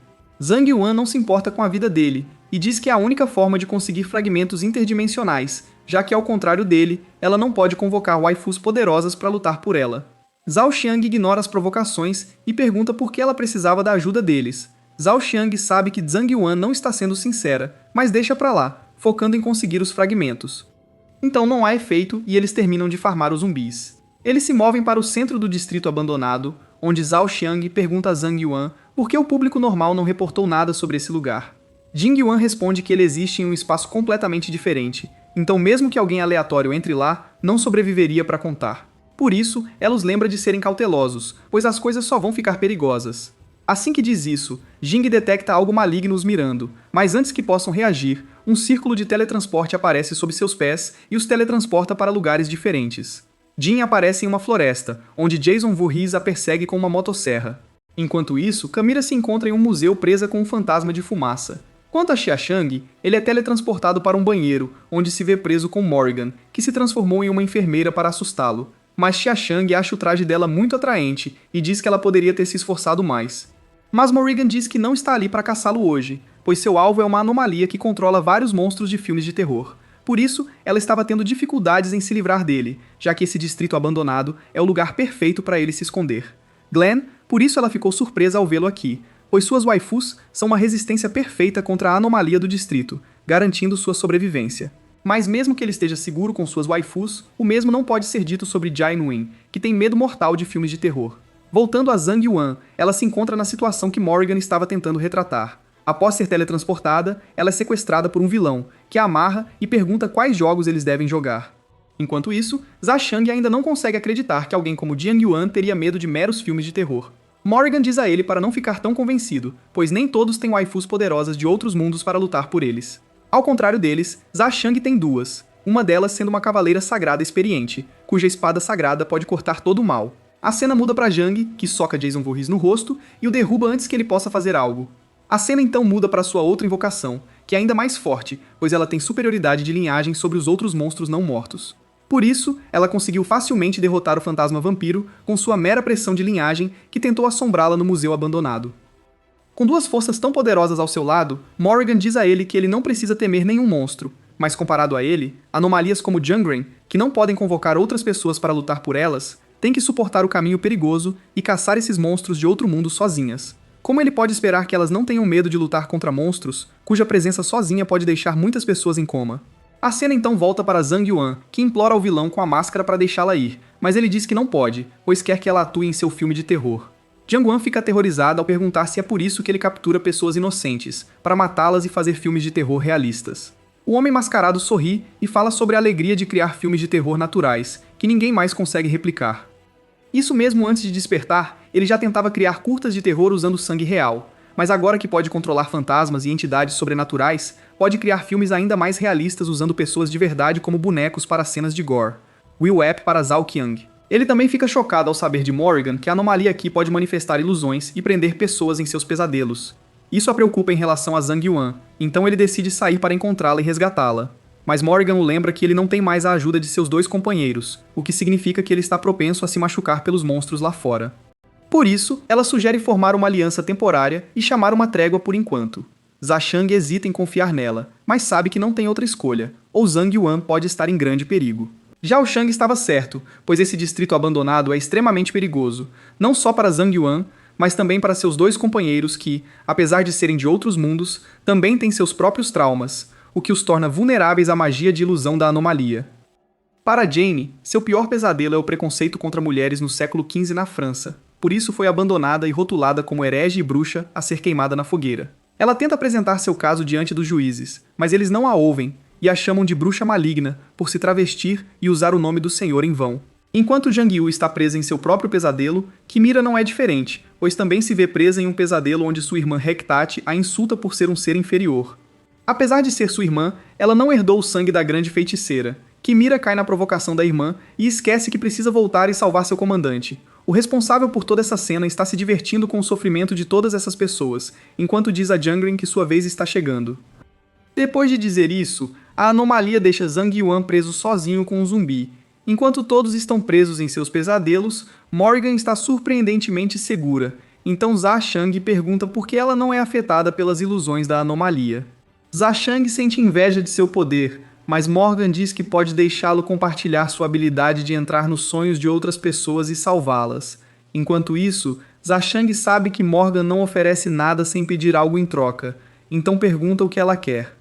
Zhang Yuan não se importa com a vida dele e diz que é a única forma de conseguir fragmentos interdimensionais, já que ao contrário dele, ela não pode convocar waifus poderosas para lutar por ela. Zhao Xiang ignora as provocações e pergunta por que ela precisava da ajuda deles. Zhao Xiang sabe que Zhang Yuan não está sendo sincera, mas deixa pra lá, focando em conseguir os fragmentos. Então não há efeito e eles terminam de farmar os zumbis. Eles se movem para o centro do distrito abandonado, onde Zhao Xiang pergunta a Zhang Yuan por que o público normal não reportou nada sobre esse lugar. Jing Yuan responde que ele existe em um espaço completamente diferente, então mesmo que alguém aleatório entre lá, não sobreviveria para contar. Por isso, ela os lembra de serem cautelosos, pois as coisas só vão ficar perigosas. Assim que diz isso, Jing detecta algo maligno os mirando, mas antes que possam reagir, um círculo de teletransporte aparece sob seus pés e os teletransporta para lugares diferentes. Jin aparece em uma floresta, onde Jason Voorhees a persegue com uma motosserra. Enquanto isso, Camila se encontra em um museu presa com um fantasma de fumaça. Quanto a Xiaoshang, ele é teletransportado para um banheiro, onde se vê preso com Morrigan, que se transformou em uma enfermeira para assustá-lo. Mas Xiaoshang acha o traje dela muito atraente e diz que ela poderia ter se esforçado mais. Mas Morrigan diz que não está ali para caçá-lo hoje, pois seu alvo é uma anomalia que controla vários monstros de filmes de terror. Por isso, ela estava tendo dificuldades em se livrar dele, já que esse distrito abandonado é o lugar perfeito para ele se esconder. Glenn, por isso ela ficou surpresa ao vê-lo aqui, pois suas waifus são uma resistência perfeita contra a anomalia do distrito, garantindo sua sobrevivência. Mas mesmo que ele esteja seguro com suas waifus, o mesmo não pode ser dito sobre Jai Nguyen, que tem medo mortal de filmes de terror. Voltando a Zhang Yuan, ela se encontra na situação que Morrigan estava tentando retratar. Após ser teletransportada, ela é sequestrada por um vilão, que a amarra e pergunta quais jogos eles devem jogar. Enquanto isso, Zhashang ainda não consegue acreditar que alguém como Jiang Yuan teria medo de meros filmes de terror. Morrigan diz a ele para não ficar tão convencido, pois nem todos têm waifus poderosas de outros mundos para lutar por eles. Ao contrário deles, Zhashang tem duas, uma delas sendo uma cavaleira sagrada experiente, cuja espada sagrada pode cortar todo o mal. A cena muda para Zhang, que soca Jason Voorhees no rosto e o derruba antes que ele possa fazer algo. A cena então muda para sua outra invocação, que é ainda mais forte, pois ela tem superioridade de linhagem sobre os outros monstros não mortos. Por isso, ela conseguiu facilmente derrotar o fantasma vampiro com sua mera pressão de linhagem que tentou assombrá-la no museu abandonado. Com duas forças tão poderosas ao seu lado, Morrigan diz a ele que ele não precisa temer nenhum monstro, mas comparado a ele, anomalias como Jungren, que não podem convocar outras pessoas para lutar por elas, têm que suportar o caminho perigoso e caçar esses monstros de outro mundo sozinhas. Como ele pode esperar que elas não tenham medo de lutar contra monstros, cuja presença sozinha pode deixar muitas pessoas em coma? A cena então volta para Zhang Yuan, que implora ao vilão com a máscara para deixá-la ir, mas ele diz que não pode, pois quer que ela atue em seu filme de terror. Jiang Yuan fica aterrorizada ao perguntar se é por isso que ele captura pessoas inocentes, para matá-las e fazer filmes de terror realistas. O homem mascarado sorri e fala sobre a alegria de criar filmes de terror naturais, que ninguém mais consegue replicar. Isso mesmo antes de despertar, ele já tentava criar curtas de terror usando sangue real, mas agora que pode controlar fantasmas e entidades sobrenaturais, pode criar filmes ainda mais realistas usando pessoas de verdade como bonecos para cenas de gore. Will Epp para Zhao Qiang. Ele também fica chocado ao saber de Morrigan que a anomalia aqui pode manifestar ilusões e prender pessoas em seus pesadelos. Isso a preocupa em relação a Zhang Yuan, então ele decide sair para encontrá-la e resgatá-la. Mas Morrigan o lembra que ele não tem mais a ajuda de seus dois companheiros, o que significa que ele está propenso a se machucar pelos monstros lá fora. Por isso, ela sugere formar uma aliança temporária e chamar uma trégua por enquanto. Zhashang hesita em confiar nela, mas sabe que não tem outra escolha, ou Zhang Yuan pode estar em grande perigo. Já o Shang estava certo, pois esse distrito abandonado é extremamente perigoso, não só para Zhang Yuan, mas também para seus dois companheiros que, apesar de serem de outros mundos, também têm seus próprios traumas, o que os torna vulneráveis à magia de ilusão da anomalia. Para Jane, seu pior pesadelo é o preconceito contra mulheres no século XV na França, por isso foi abandonada e rotulada como herege e bruxa a ser queimada na fogueira. Ela tenta apresentar seu caso diante dos juízes, mas eles não a ouvem e a chamam de bruxa maligna por se travestir e usar o nome do Senhor em vão. Enquanto Zhang Yu está presa em seu próprio pesadelo, Kimira não é diferente, pois também se vê presa em um pesadelo onde sua irmã Hecate a insulta por ser um ser inferior. Apesar de ser sua irmã, ela não herdou o sangue da grande feiticeira. Kimira cai na provocação da irmã e esquece que precisa voltar e salvar seu comandante. O responsável por toda essa cena está se divertindo com o sofrimento de todas essas pessoas, enquanto diz a Jungrin que sua vez está chegando. Depois de dizer isso, a anomalia deixa Zhang Yuan preso sozinho com um zumbi. Enquanto todos estão presos em seus pesadelos, Morrigan está surpreendentemente segura, então Zhashang pergunta por que ela não é afetada pelas ilusões da anomalia. Zhashang sente inveja de seu poder, mas Morgan diz que pode deixá-lo compartilhar sua habilidade de entrar nos sonhos de outras pessoas e salvá-las. Enquanto isso, Zhashang sabe que Morgan não oferece nada sem pedir algo em troca, então pergunta o que ela quer.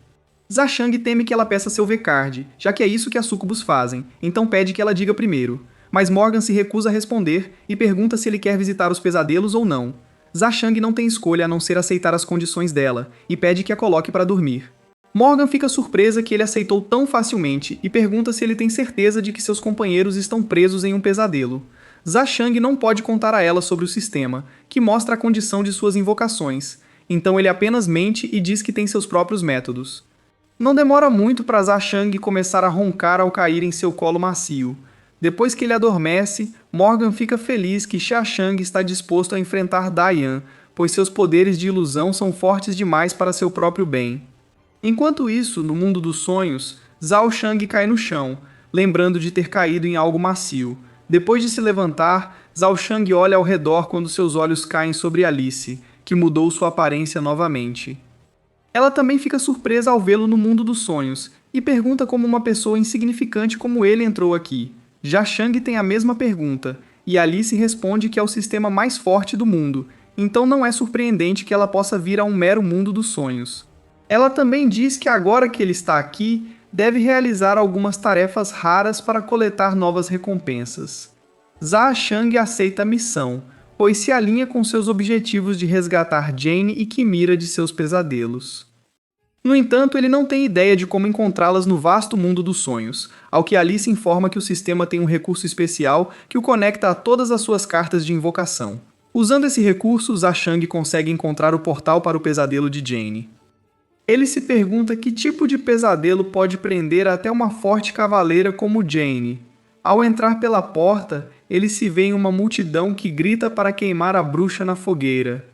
Zhashang teme que ela peça seu V-Card, já que é isso que as súcubos fazem, então pede que ela diga primeiro. Mas Morgan se recusa a responder e pergunta se ele quer visitar os pesadelos ou não. Zhashang não tem escolha a não ser aceitar as condições dela, e pede que a coloque para dormir. Morgan fica surpresa que ele aceitou tão facilmente e pergunta se ele tem certeza de que seus companheiros estão presos em um pesadelo. Zhashang não pode contar a ela sobre o sistema, que mostra a condição de suas invocações, então ele apenas mente e diz que tem seus próprios métodos. Não demora muito para Zhashang começar a roncar ao cair em seu colo macio. Depois que ele adormece, Morgan fica feliz que Xiaoshang está disposto a enfrentar Dayan, pois seus poderes de ilusão são fortes demais para seu próprio bem. Enquanto isso, no mundo dos sonhos, Zhao Shang cai no chão, lembrando de ter caído em algo macio. Depois de se levantar, Zhao Shang olha ao redor quando seus olhos caem sobre Alice, que mudou sua aparência novamente. Ela também fica surpresa ao vê-lo no mundo dos sonhos e pergunta como uma pessoa insignificante como ele entrou aqui. Já Shang tem a mesma pergunta, e Alice responde que é o sistema mais forte do mundo, então não é surpreendente que ela possa vir a um mero mundo dos sonhos. Ela também diz que agora que ele está aqui, deve realizar algumas tarefas raras para coletar novas recompensas. Zhashang aceita a missão, pois se alinha com seus objetivos de resgatar Jane e Kimira de seus pesadelos. No entanto, ele não tem ideia de como encontrá-las no vasto mundo dos sonhos, ao que Alice informa que o sistema tem um recurso especial que o conecta a todas as suas cartas de invocação. Usando esse recurso, Zhashang consegue encontrar o portal para o pesadelo de Jane. Ele se pergunta que tipo de pesadelo pode prender até uma forte cavaleira como Jane. Ao entrar pela porta, ele se vê em uma multidão que grita para queimar a bruxa na fogueira.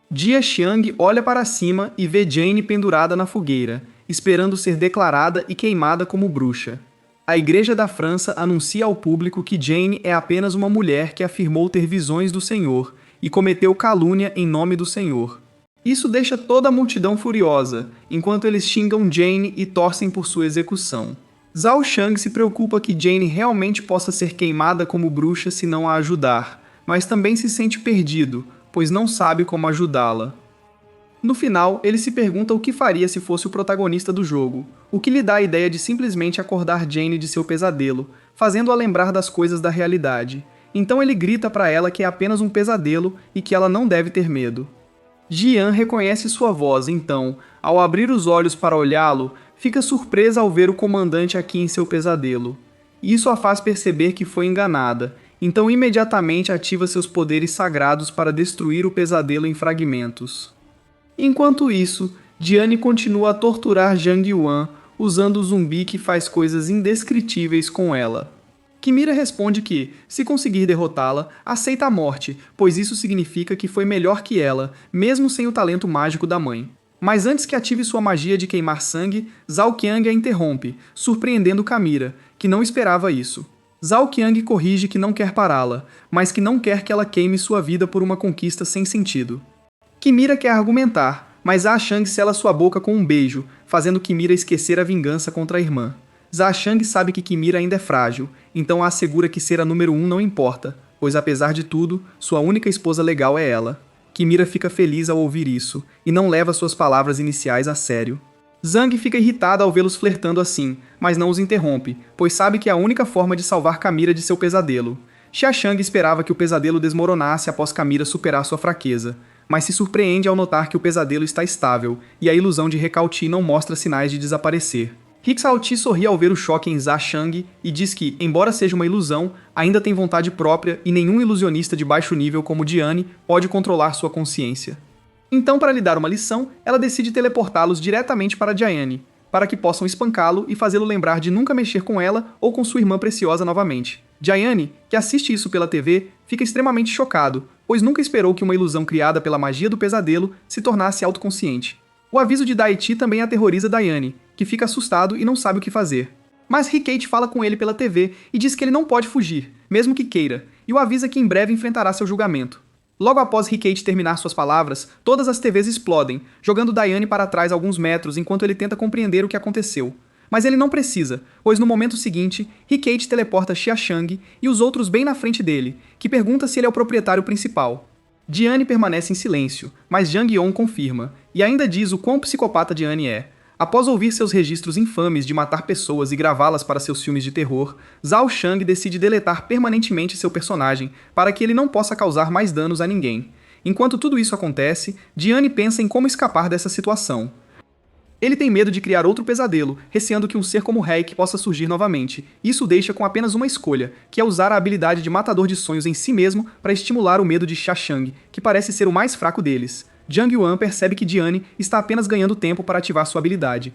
Jia Xiang olha para cima e vê Jane pendurada na fogueira, esperando ser declarada e queimada como bruxa. A Igreja da França anuncia ao público que Jane é apenas uma mulher que afirmou ter visões do Senhor e cometeu calúnia em nome do Senhor. Isso deixa toda a multidão furiosa, enquanto eles xingam Jane e torcem por sua execução. Zhao Shang se preocupa que Jane realmente possa ser queimada como bruxa se não a ajudar, mas também se sente perdido, pois não sabe como ajudá-la. No final, ele se pergunta o que faria se fosse o protagonista do jogo, o que lhe dá a ideia de simplesmente acordar Jane de seu pesadelo, fazendo-a lembrar das coisas da realidade. Então ele grita para ela que é apenas um pesadelo e que ela não deve ter medo. Jian reconhece sua voz, então, ao abrir os olhos para olhá-lo, fica surpresa ao ver o comandante aqui em seu pesadelo. Isso a faz perceber que foi enganada, então imediatamente ativa seus poderes sagrados para destruir o pesadelo em fragmentos. Enquanto isso, Diane continua a torturar Zhang Yuan, usando o zumbi que faz coisas indescritíveis com ela. Kimira responde que, se conseguir derrotá-la, aceita a morte, pois isso significa que foi melhor que ela, mesmo sem o talento mágico da mãe. Mas antes que ative sua magia de queimar sangue, Zhao Qiang a interrompe, surpreendendo Kimira, que não esperava isso. Zhao Qiang corrige que não quer pará-la, mas que não quer que ela queime sua vida por uma conquista sem sentido. Kimira quer argumentar, mas Zhashang sela sua boca com um beijo, fazendo Kimira esquecer a vingança contra a irmã. Zhashang sabe que Kimira ainda é frágil, então a assegura que ser a número 1 não importa, pois apesar de tudo, sua única esposa legal é ela. Kimira fica feliz ao ouvir isso, e não leva suas palavras iniciais a sério. Zhang fica irritada ao vê-los flertando assim, mas não os interrompe, pois sabe que é a única forma de salvar Kimira de seu pesadelo. Xiaxang esperava que o pesadelo desmoronasse após Kimira superar sua fraqueza, mas se surpreende ao notar que o pesadelo está estável, e a ilusão de Recalti não mostra sinais de desaparecer. Hixaoti sorri ao ver o choque em Zhashang e diz que, embora seja uma ilusão, ainda tem vontade própria e nenhum ilusionista de baixo nível como Diane pode controlar sua consciência. Então, para lhe dar uma lição, ela decide teleportá-los diretamente para Diane, para que possam espancá-lo e fazê-lo lembrar de nunca mexer com ela ou com sua irmã preciosa novamente. Diane, que assiste isso pela TV, fica extremamente chocado, pois nunca esperou que uma ilusão criada pela magia do pesadelo se tornasse autoconsciente. O aviso de Daichi também aterroriza Diane, que fica assustado e não sabe o que fazer. Mas Hikate fala com ele pela TV e diz que ele não pode fugir, mesmo que queira, e o avisa que em breve enfrentará seu julgamento. Logo após Hikate terminar suas palavras, todas as TVs explodem, jogando Diane para trás alguns metros enquanto ele tenta compreender o que aconteceu. Mas ele não precisa, pois no momento seguinte, Hikate teleporta Xiaxang e os outros bem na frente dele, que pergunta se ele é o proprietário principal. Diane permanece em silêncio, mas Jang Yeon confirma, e ainda diz o quão psicopata Diane é. Após ouvir seus registros infames de matar pessoas e gravá-las para seus filmes de terror, Zhao Shang decide deletar permanentemente seu personagem para que ele não possa causar mais danos a ninguém. Enquanto tudo isso acontece, Diane pensa em como escapar dessa situação. Ele tem medo de criar outro pesadelo, receando que um ser como Reik possa surgir novamente. Isso o deixa com apenas uma escolha, que é usar a habilidade de matador de sonhos em si mesmo para estimular o medo de Xiaxang, que parece ser o mais fraco deles. Jang Yuan percebe que Diane está apenas ganhando tempo para ativar sua habilidade.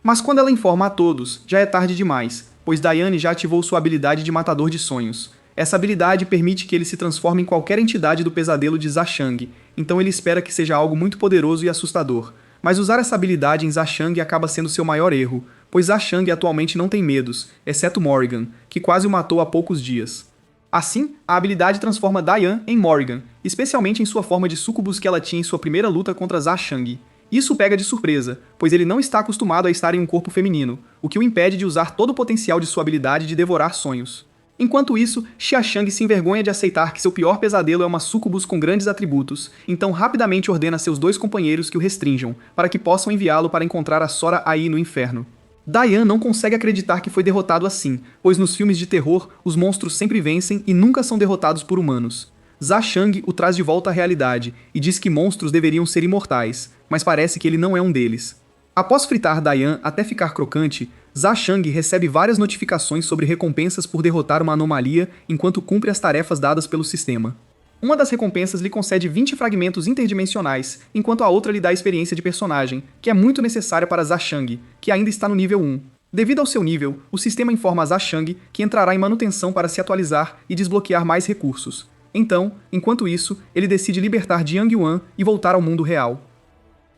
Mas quando ela informa a todos, já é tarde demais, pois Diane já ativou sua habilidade de matador de sonhos. Essa habilidade permite que ele se transforme em qualquer entidade do pesadelo de Zhashang, então ele espera que seja algo muito poderoso e assustador. Mas usar essa habilidade em Zhashang acaba sendo seu maior erro, pois Zhashang atualmente não tem medos, exceto Morrigan, que quase o matou há poucos dias. Assim, a habilidade transforma Diane em Morrigan, especialmente em sua forma de sucubus que ela tinha em sua primeira luta contra Zhashang. Isso o pega de surpresa, pois ele não está acostumado a estar em um corpo feminino, o que o impede de usar todo o potencial de sua habilidade de devorar sonhos. Enquanto isso, Xiaxang se envergonha de aceitar que seu pior pesadelo é uma sucubus com grandes atributos, então rapidamente ordena a seus dois companheiros que o restringam, para que possam enviá-lo para encontrar a Sora Ai no inferno. Diane não consegue acreditar que foi derrotado assim, pois nos filmes de terror, os monstros sempre vencem e nunca são derrotados por humanos. Zhashang o traz de volta à realidade e diz que monstros deveriam ser imortais, mas parece que ele não é um deles. Após fritar Diane até ficar crocante, Zhashang recebe várias notificações sobre recompensas por derrotar uma anomalia enquanto cumpre as tarefas dadas pelo sistema. Uma das recompensas lhe concede 20 fragmentos interdimensionais, enquanto a outra lhe dá a experiência de personagem, que é muito necessária para Zhashang, que ainda está no nível 1. Devido ao seu nível, o sistema informa a Zhashang que entrará em manutenção para se atualizar e desbloquear mais recursos. Então, enquanto isso, ele decide libertar Jiang Yuan e voltar ao mundo real.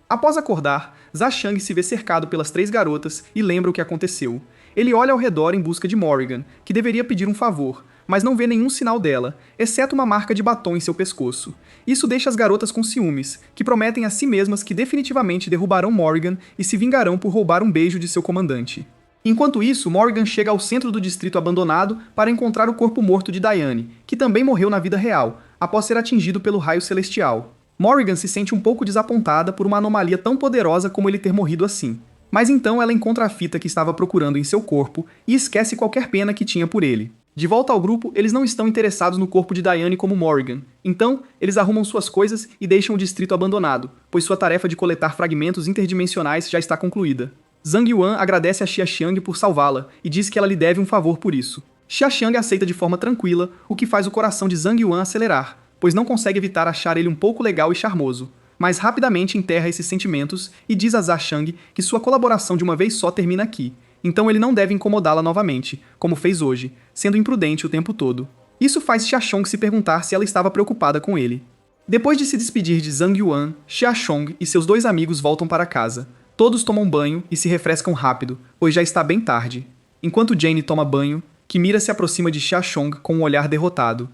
Após acordar, Zhashang se vê cercado pelas 3 garotas e lembra o que aconteceu. Ele olha ao redor em busca de Morrigan, que deveria pedir um favor, mas não vê nenhum sinal dela, exceto uma marca de batom em seu pescoço. Isso deixa as garotas com ciúmes, que prometem a si mesmas que definitivamente derrubarão Morrigan e se vingarão por roubar um beijo de seu comandante. Enquanto isso, Morrigan chega ao centro do distrito abandonado para encontrar o corpo morto de Diane, que também morreu na vida real, após ser atingido pelo raio celestial. Morrigan se sente um pouco desapontada por uma anomalia tão poderosa como ele ter morrido assim. Mas então ela encontra a fita que estava procurando em seu corpo e esquece qualquer pena que tinha por ele. De volta ao grupo, eles não estão interessados no corpo de Diane como Morrigan. Então, eles arrumam suas coisas e deixam o distrito abandonado, pois sua tarefa de coletar fragmentos interdimensionais já está concluída. Zhang Yuan agradece a Xiaxiang por salvá-la e diz que ela lhe deve um favor por isso. Xiaxiang aceita de forma tranquila, o que faz o coração de Zhang Yuan acelerar, pois não consegue evitar achar ele um pouco legal e charmoso. Mas rapidamente enterra esses sentimentos e diz a Zhashang que sua colaboração de uma vez só termina aqui. Então ele não deve incomodá-la novamente, como fez hoje, sendo imprudente o tempo todo. Isso faz Xiaxong se perguntar se ela estava preocupada com ele. Depois de se despedir de Zhang Yuan, Xiaxong e seus 2 amigos voltam para casa. Todos tomam banho e se refrescam rápido, pois já está bem tarde. Enquanto Jane toma banho, Kimira se aproxima de Xiaxong com um olhar derrotado.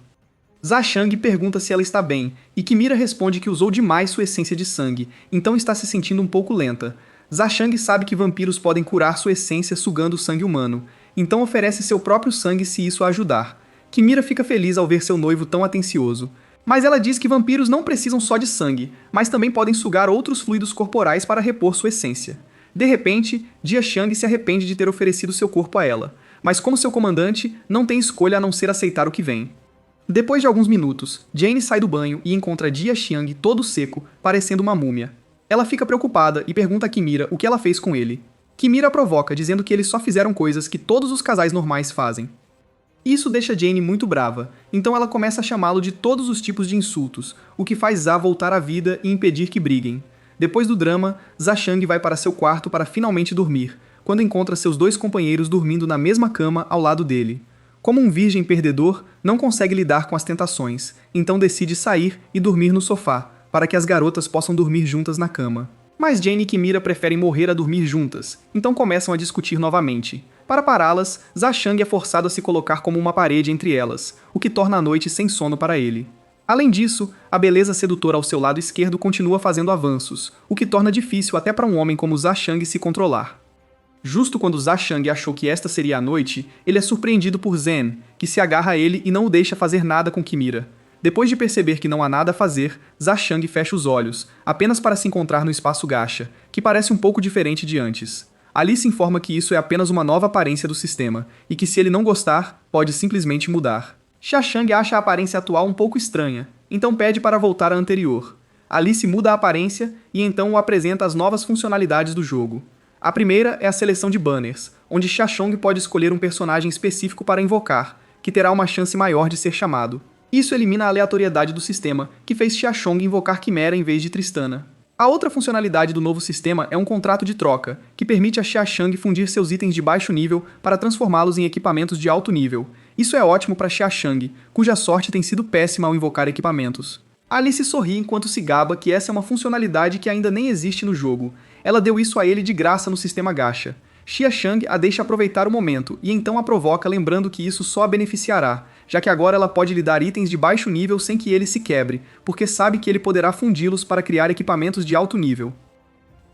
Zhashang pergunta se ela está bem, e Kimira responde que usou demais sua essência de sangue, então está se sentindo um pouco lenta. Zhashang sabe que vampiros podem curar sua essência sugando o sangue humano, então oferece seu próprio sangue se isso a ajudar. Kimira fica feliz ao ver seu noivo tão atencioso, mas ela diz que vampiros não precisam só de sangue, mas também podem sugar outros fluidos corporais para repor sua essência. De repente, Jiashang se arrepende de ter oferecido seu corpo a ela, mas como seu comandante, não tem escolha a não ser aceitar o que vem. Depois de alguns minutos, Jane sai do banho e encontra Jiashang todo seco, parecendo uma múmia. Ela fica preocupada e pergunta a Kimira o que ela fez com ele. Kimira provoca, dizendo que eles só fizeram coisas que todos os casais normais fazem. Isso deixa Jane muito brava, então ela começa a chamá-lo de todos os tipos de insultos, o que faz Za voltar à vida e impedir que briguem. Depois do drama, Zhashang vai para seu quarto para finalmente dormir, quando encontra seus dois companheiros dormindo na mesma cama ao lado dele. Como um virgem perdedor, não consegue lidar com as tentações, então decide sair e dormir no sofá, para que as garotas possam dormir juntas na cama. Mas Jane e Kimira preferem morrer a dormir juntas, então começam a discutir novamente. Para pará-las, Zhashang é forçado a se colocar como uma parede entre elas, o que torna a noite sem sono para ele. Além disso, a beleza sedutora ao seu lado esquerdo continua fazendo avanços, o que torna difícil até para um homem como Zhashang se controlar. Justo quando Zhashang achou que esta seria a noite, ele é surpreendido por Zen, que se agarra a ele e não o deixa fazer nada com Kimira. Depois de perceber que não há nada a fazer, Zhashang fecha os olhos, apenas para se encontrar no espaço gacha, que parece um pouco diferente de antes. Alice informa que isso é apenas uma nova aparência do sistema, e que se ele não gostar, pode simplesmente mudar. Xiaxang acha a aparência atual um pouco estranha, então pede para voltar à anterior. Alice muda a aparência e então o apresenta as novas funcionalidades do jogo. A primeira é a seleção de banners, onde Xiaxong pode escolher um personagem específico para invocar, que terá uma chance maior de ser chamado. Isso elimina a aleatoriedade do sistema, que fez Xiaxong invocar Quimera em vez de Tristana. A outra funcionalidade do novo sistema é um contrato de troca, que permite a Xiaxang fundir seus itens de baixo nível para transformá-los em equipamentos de alto nível. Isso é ótimo para Xiaxang, cuja sorte tem sido péssima ao invocar equipamentos. Alice sorri enquanto se gaba que essa é uma funcionalidade que ainda nem existe no jogo. Ela deu isso a ele de graça no sistema gacha. Xiaxang a deixa aproveitar o momento e então a provoca lembrando que isso só a beneficiará, já que agora ela pode lhe dar itens de baixo nível sem que ele se quebre, porque sabe que ele poderá fundi-los para criar equipamentos de alto nível.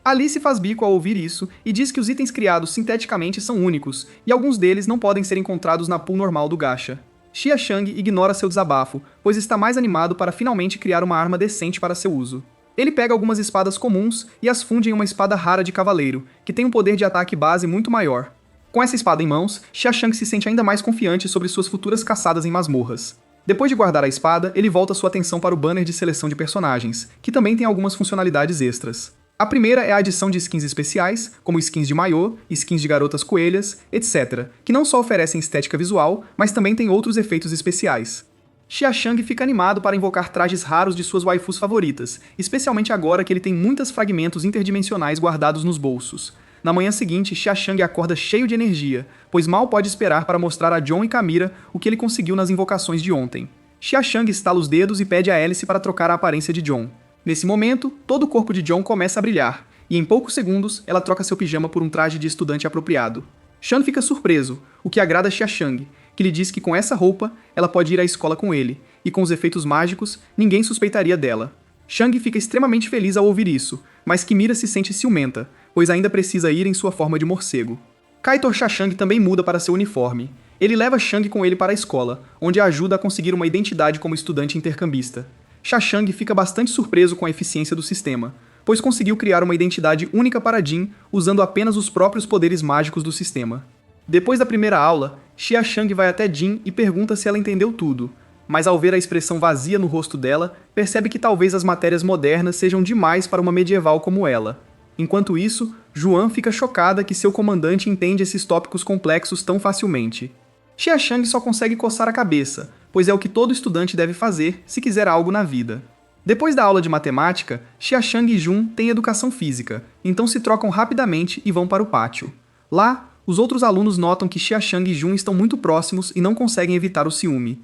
Alice faz bico ao ouvir isso e diz que os itens criados sinteticamente são únicos, e alguns deles não podem ser encontrados na pool normal do gacha. Xiaxang ignora seu desabafo, pois está mais animado para finalmente criar uma arma decente para seu uso. Ele pega algumas espadas comuns e as funde em uma espada rara de cavaleiro, que tem um poder de ataque base muito maior. Com essa espada em mãos, Xiaxang se sente ainda mais confiante sobre suas futuras caçadas em masmorras. Depois de guardar a espada, ele volta sua atenção para o banner de seleção de personagens, que também tem algumas funcionalidades extras. A primeira é a adição de skins especiais, como skins de maiô, skins de garotas coelhas, etc., que não só oferecem estética visual, mas também têm outros efeitos especiais. Xiaxang fica animado para invocar trajes raros de suas waifus favoritas, especialmente agora que ele tem muitos fragmentos interdimensionais guardados nos bolsos. Na manhã seguinte, Xiaxang acorda cheio de energia, pois mal pode esperar para mostrar a John e Camira o que ele conseguiu nas invocações de ontem. Xiaxang estala os dedos e pede a Alice para trocar a aparência de John. Nesse momento, todo o corpo de John começa a brilhar, e em poucos segundos ela troca seu pijama por um traje de estudante apropriado. Shan fica surpreso, o que agrada Xiaxang, que lhe diz que com essa roupa ela pode ir à escola com ele, e com os efeitos mágicos, ninguém suspeitaria dela. Shang fica extremamente feliz ao ouvir isso, mas Kimira se sente ciumenta, pois ainda precisa ir em sua forma de morcego. Kaito Xiaxang também muda para seu uniforme. Ele leva Shang com ele para a escola, onde a ajuda a conseguir uma identidade como estudante intercambista. Xiaxang fica bastante surpreso com a eficiência do sistema, pois conseguiu criar uma identidade única para Jin usando apenas os próprios poderes mágicos do sistema. Depois da primeira aula, Xiaxang vai até Jin e pergunta se ela entendeu tudo, mas ao ver a expressão vazia no rosto dela, percebe que talvez as matérias modernas sejam demais para uma medieval como ela. Enquanto isso, Juan fica chocada que seu comandante entende esses tópicos complexos tão facilmente. Xiaxang só consegue coçar a cabeça, pois é o que todo estudante deve fazer se quiser algo na vida. Depois da aula de matemática, Xiaxang e Jun têm educação física, então se trocam rapidamente e vão para o pátio. Lá, os outros alunos notam que Xiaxang e Jun estão muito próximos e não conseguem evitar o ciúme.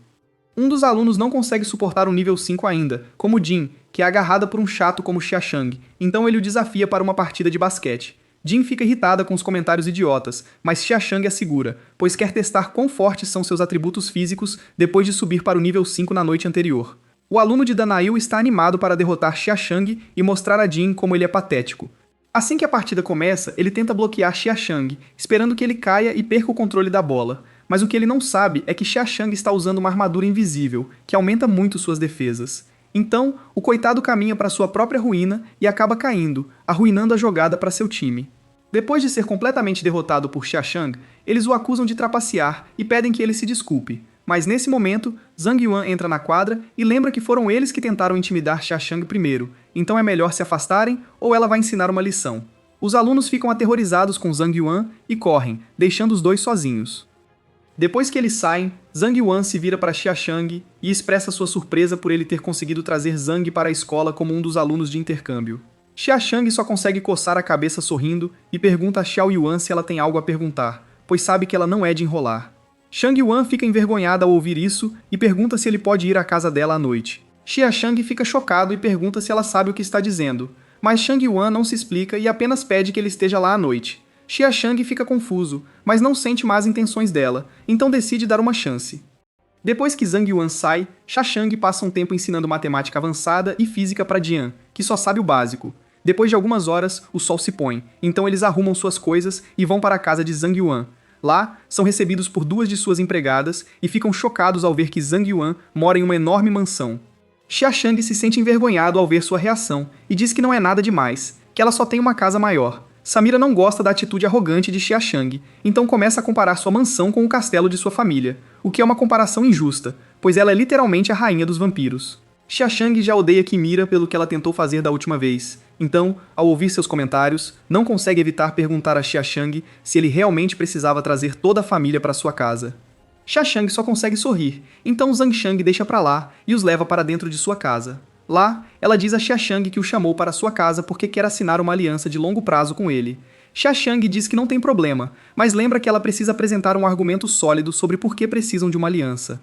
Um dos alunos não consegue suportar o nível 5 ainda, como Jin, que é agarrada por um chato como Xiaxang, então ele o desafia para uma partida de basquete. Jin fica irritada com os comentários idiotas, mas Xiaxang a segura, pois quer testar quão fortes são seus atributos físicos depois de subir para o nível 5 na noite anterior. O aluno de Danail está animado para derrotar Xiaxang e mostrar a Jin como ele é patético. Assim que a partida começa, ele tenta bloquear Xiaxang, esperando que ele caia e perca o controle da bola. Mas o que ele não sabe é que Xiaxang está usando uma armadura invisível, que aumenta muito suas defesas. Então, o coitado caminha para sua própria ruína e acaba caindo, arruinando a jogada para seu time. Depois de ser completamente derrotado por Xiaxang, eles o acusam de trapacear e pedem que ele se desculpe. Mas nesse momento, Zhang Yuan entra na quadra e lembra que foram eles que tentaram intimidar Xiaxang primeiro, então é melhor se afastarem ou ela vai ensinar uma lição. Os alunos ficam aterrorizados com Zhang Yuan e correm, deixando os dois sozinhos. Depois que eles saem, Zhang Yuan se vira para Xiaxang e expressa sua surpresa por ele ter conseguido trazer Zhang para a escola como um dos alunos de intercâmbio. Xiaxang só consegue coçar a cabeça sorrindo e pergunta a Xiao Yuan se ela tem algo a perguntar, pois sabe que ela não é de enrolar. Shang Yuan fica envergonhada ao ouvir isso e pergunta se ele pode ir à casa dela à noite. Xiaxang fica chocado e pergunta se ela sabe o que está dizendo, mas Shang Yuan não se explica e apenas pede que ele esteja lá à noite. Xiaxang fica confuso, mas não sente más intenções dela, então decide dar uma chance. Depois que Zhang Yuan sai, Xiaxang passa um tempo ensinando matemática avançada e física para Jian, que só sabe o básico. Depois de algumas horas, o sol se põe, então eles arrumam suas coisas e vão para a casa de Zhang Yuan. Lá, são recebidos por duas de suas empregadas e ficam chocados ao ver que Zhang Yuan mora em uma enorme mansão. Xiaxang se sente envergonhado ao ver sua reação e diz que não é nada demais, que ela só tem uma casa maior. Samira não gosta da atitude arrogante de Xiaxang, então começa a comparar sua mansão com o castelo de sua família, o que é uma comparação injusta, pois ela é literalmente a rainha dos vampiros. Xiaxang já odeia Kimira pelo que ela tentou fazer da última vez, então, ao ouvir seus comentários, não consegue evitar perguntar a Xiaxang se ele realmente precisava trazer toda a família para sua casa. Xiaxang só consegue sorrir, então Zhang Shang deixa pra lá e os leva para dentro de sua casa. Lá, ela diz a Xiaxang que o chamou para sua casa porque quer assinar uma aliança de longo prazo com ele. Xiaxang diz que não tem problema, mas lembra que ela precisa apresentar um argumento sólido sobre por que precisam de uma aliança.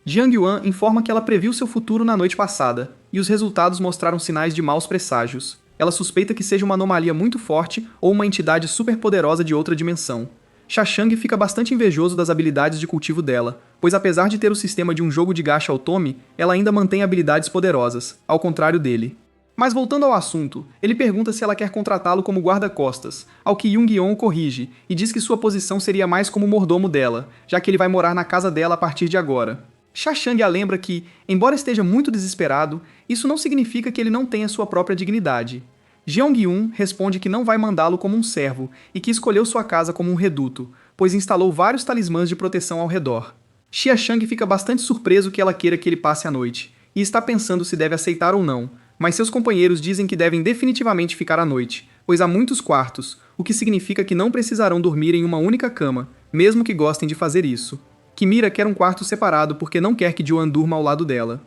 Jiang Yuan informa que ela previu seu futuro na noite passada, e os resultados mostraram sinais de maus presságios. Ela suspeita que seja uma anomalia muito forte ou uma entidade superpoderosa de outra dimensão. Xiaxang fica bastante invejoso das habilidades de cultivo dela, pois apesar de ter o sistema de um jogo de gacha Otome, ela ainda mantém habilidades poderosas, ao contrário dele. Mas voltando ao assunto, ele pergunta se ela quer contratá-lo como guarda-costas, ao que Yoon o corrige, e diz que sua posição seria mais como mordomo dela, já que ele vai morar na casa dela a partir de agora. Xiaxang a lembra que, embora esteja muito desesperado, isso não significa que ele não tenha sua própria dignidade. Jeong-eun responde que não vai mandá-lo como um servo e que escolheu sua casa como um reduto, pois instalou vários talismãs de proteção ao redor. Xiaxang fica bastante surpreso que ela queira que ele passe a noite, e está pensando se deve aceitar ou não, mas seus companheiros dizem que devem definitivamente ficar à noite, pois há muitos quartos, o que significa que não precisarão dormir em uma única cama, mesmo que gostem de fazer isso. Kimira quer um quarto separado porque não quer que Joan durma ao lado dela.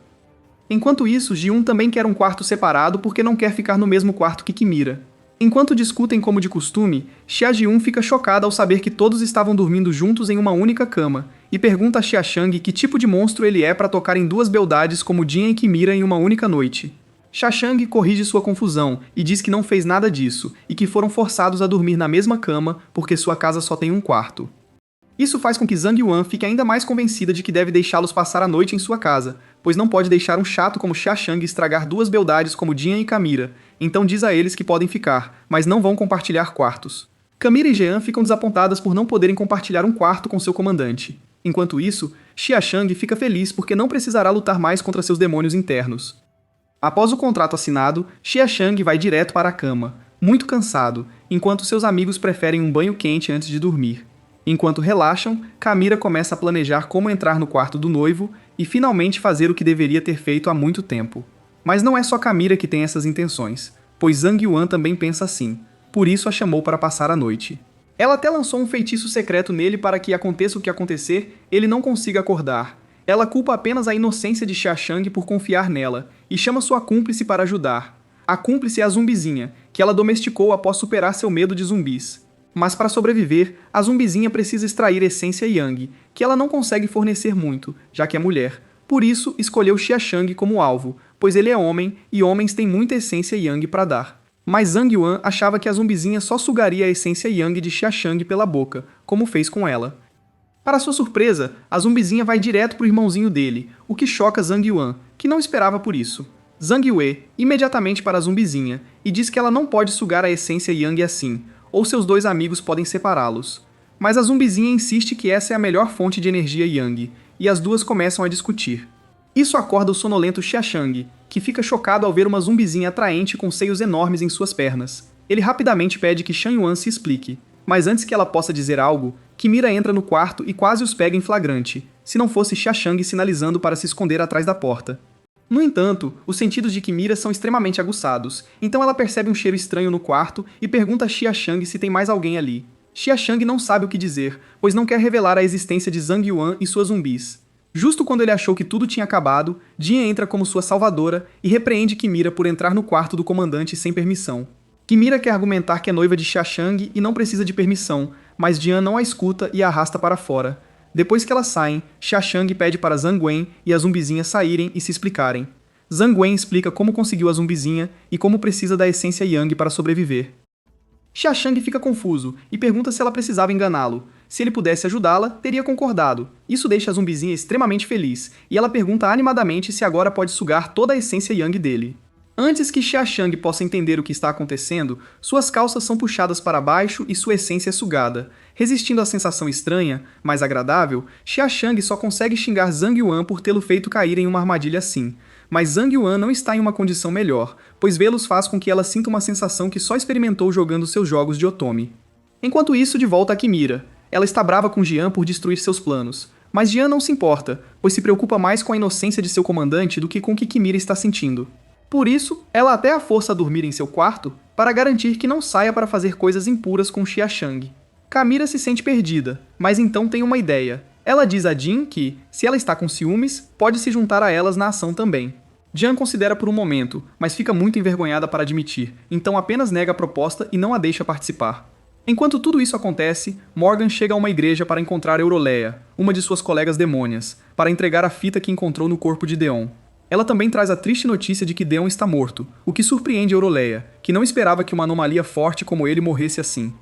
Enquanto isso, Ji-un também quer um quarto separado porque não quer ficar no mesmo quarto que Kimira. Enquanto discutem como de costume, Xia Ji-un fica chocada ao saber que todos estavam dormindo juntos em uma única cama, e pergunta a Xiaxang que tipo de monstro ele é para tocar em duas beldades como Jin e Kimira em uma única noite. Xiaxang corrige sua confusão e diz que não fez nada disso, e que foram forçados a dormir na mesma cama porque sua casa só tem um quarto. Isso faz com que Zhang Yuan fique ainda mais convencida de que deve deixá-los passar a noite em sua casa, pois não pode deixar um chato como Xiaxang estragar duas beldades como Jian e Kamira, então diz a eles que podem ficar, mas não vão compartilhar quartos. Kamira e Jean ficam desapontadas por não poderem compartilhar um quarto com seu comandante. Enquanto isso, Xiaxang fica feliz porque não precisará lutar mais contra seus demônios internos. Após o contrato assinado, Xiaxang vai direto para a cama, muito cansado, enquanto seus amigos preferem um banho quente antes de dormir. Enquanto relaxam, Kamira começa a planejar como entrar no quarto do noivo e finalmente fazer o que deveria ter feito há muito tempo. Mas não é só Kamira que tem essas intenções, pois Zhang Yuan também pensa assim, por isso a chamou para passar a noite. Ela até lançou um feitiço secreto nele para que aconteça o que acontecer, ele não consiga acordar. Ela culpa apenas a inocência de Xiaxang por confiar nela, e chama sua cúmplice para ajudar. A cúmplice é a zumbizinha, que ela domesticou após superar seu medo de zumbis. Mas para sobreviver, a zumbizinha precisa extrair essência Yang, que ela não consegue fornecer muito, já que é mulher. Por isso, escolheu Xiaxang como alvo, pois ele é homem e homens têm muita essência Yang para dar. Mas Zhang Yuan achava que a zumbizinha só sugaria a essência Yang de Xiaxang pela boca, como fez com ela. Para sua surpresa, a zumbizinha vai direto pro irmãozinho dele, o que choca Zhang Yuan, que não esperava por isso. Zhang Yue imediatamente para a zumbizinha e diz que ela não pode sugar a essência Yang assim, ou seus dois amigos podem separá-los. Mas a zumbizinha insiste que essa é a melhor fonte de energia Yang, e as duas começam a discutir. Isso acorda o sonolento Xiaoshang, que fica chocado ao ver uma zumbizinha atraente com seios enormes em suas pernas. Ele rapidamente pede que Shan Yuan se explique, mas antes que ela possa dizer algo, Kimira entra no quarto e quase os pega em flagrante, se não fosse Xiaoshang sinalizando para se esconder atrás da porta. No entanto, os sentidos de Kimira são extremamente aguçados, então ela percebe um cheiro estranho no quarto e pergunta a Xiaoshang se tem mais alguém ali. Xiaoshang não sabe o que dizer, pois não quer revelar a existência de Zhang Yuan e suas zumbis. Justo quando ele achou que tudo tinha acabado, Jian entra como sua salvadora e repreende Kimira por entrar no quarto do comandante sem permissão. Kimira quer argumentar que é noiva de Xiaoshang e não precisa de permissão, mas Jian não a escuta e a arrasta para fora. Depois que elas saem, Xiaoshang pede para Zhang Wen e a zumbizinha saírem e se explicarem. Zhang Wen explica como conseguiu a zumbizinha e como precisa da essência Yang para sobreviver. Xiaoshang fica confuso e pergunta se ela precisava enganá-lo. Se ele pudesse ajudá-la, teria concordado. Isso deixa a zumbizinha extremamente feliz, e ela pergunta animadamente se agora pode sugar toda a essência Yang dele. Antes que Xiaoshang possa entender o que está acontecendo, suas calças são puxadas para baixo e sua essência é sugada. Resistindo à sensação estranha, mas agradável, Xiaoshang só consegue xingar Zhang Yuan por tê-lo feito cair em uma armadilha assim. Mas Zhang Yuan não está em uma condição melhor, pois vê-los faz com que ela sinta uma sensação que só experimentou jogando seus jogos de otome. Enquanto isso, de volta a Kimira. Ela está brava com Jian por destruir seus planos, mas Jian não se importa, pois se preocupa mais com a inocência de seu comandante do que com o que Kimira está sentindo. Por isso, ela até a força a dormir em seu quarto para garantir que não saia para fazer coisas impuras com Xiaoshang. Kimira se sente perdida, mas então tem uma ideia. Ela diz a Jin que, se ela está com ciúmes, pode se juntar a elas na ação também. Jian considera por um momento, mas fica muito envergonhada para admitir, então apenas nega a proposta e não a deixa participar. Enquanto tudo isso acontece, Morgan chega a uma igreja para encontrar Euroleia, uma de suas colegas demônias, para entregar a fita que encontrou no corpo de Deon. Ela também traz a triste notícia de que Deon está morto, o que surpreende Euroleia, que não esperava que uma anomalia forte como ele morresse assim.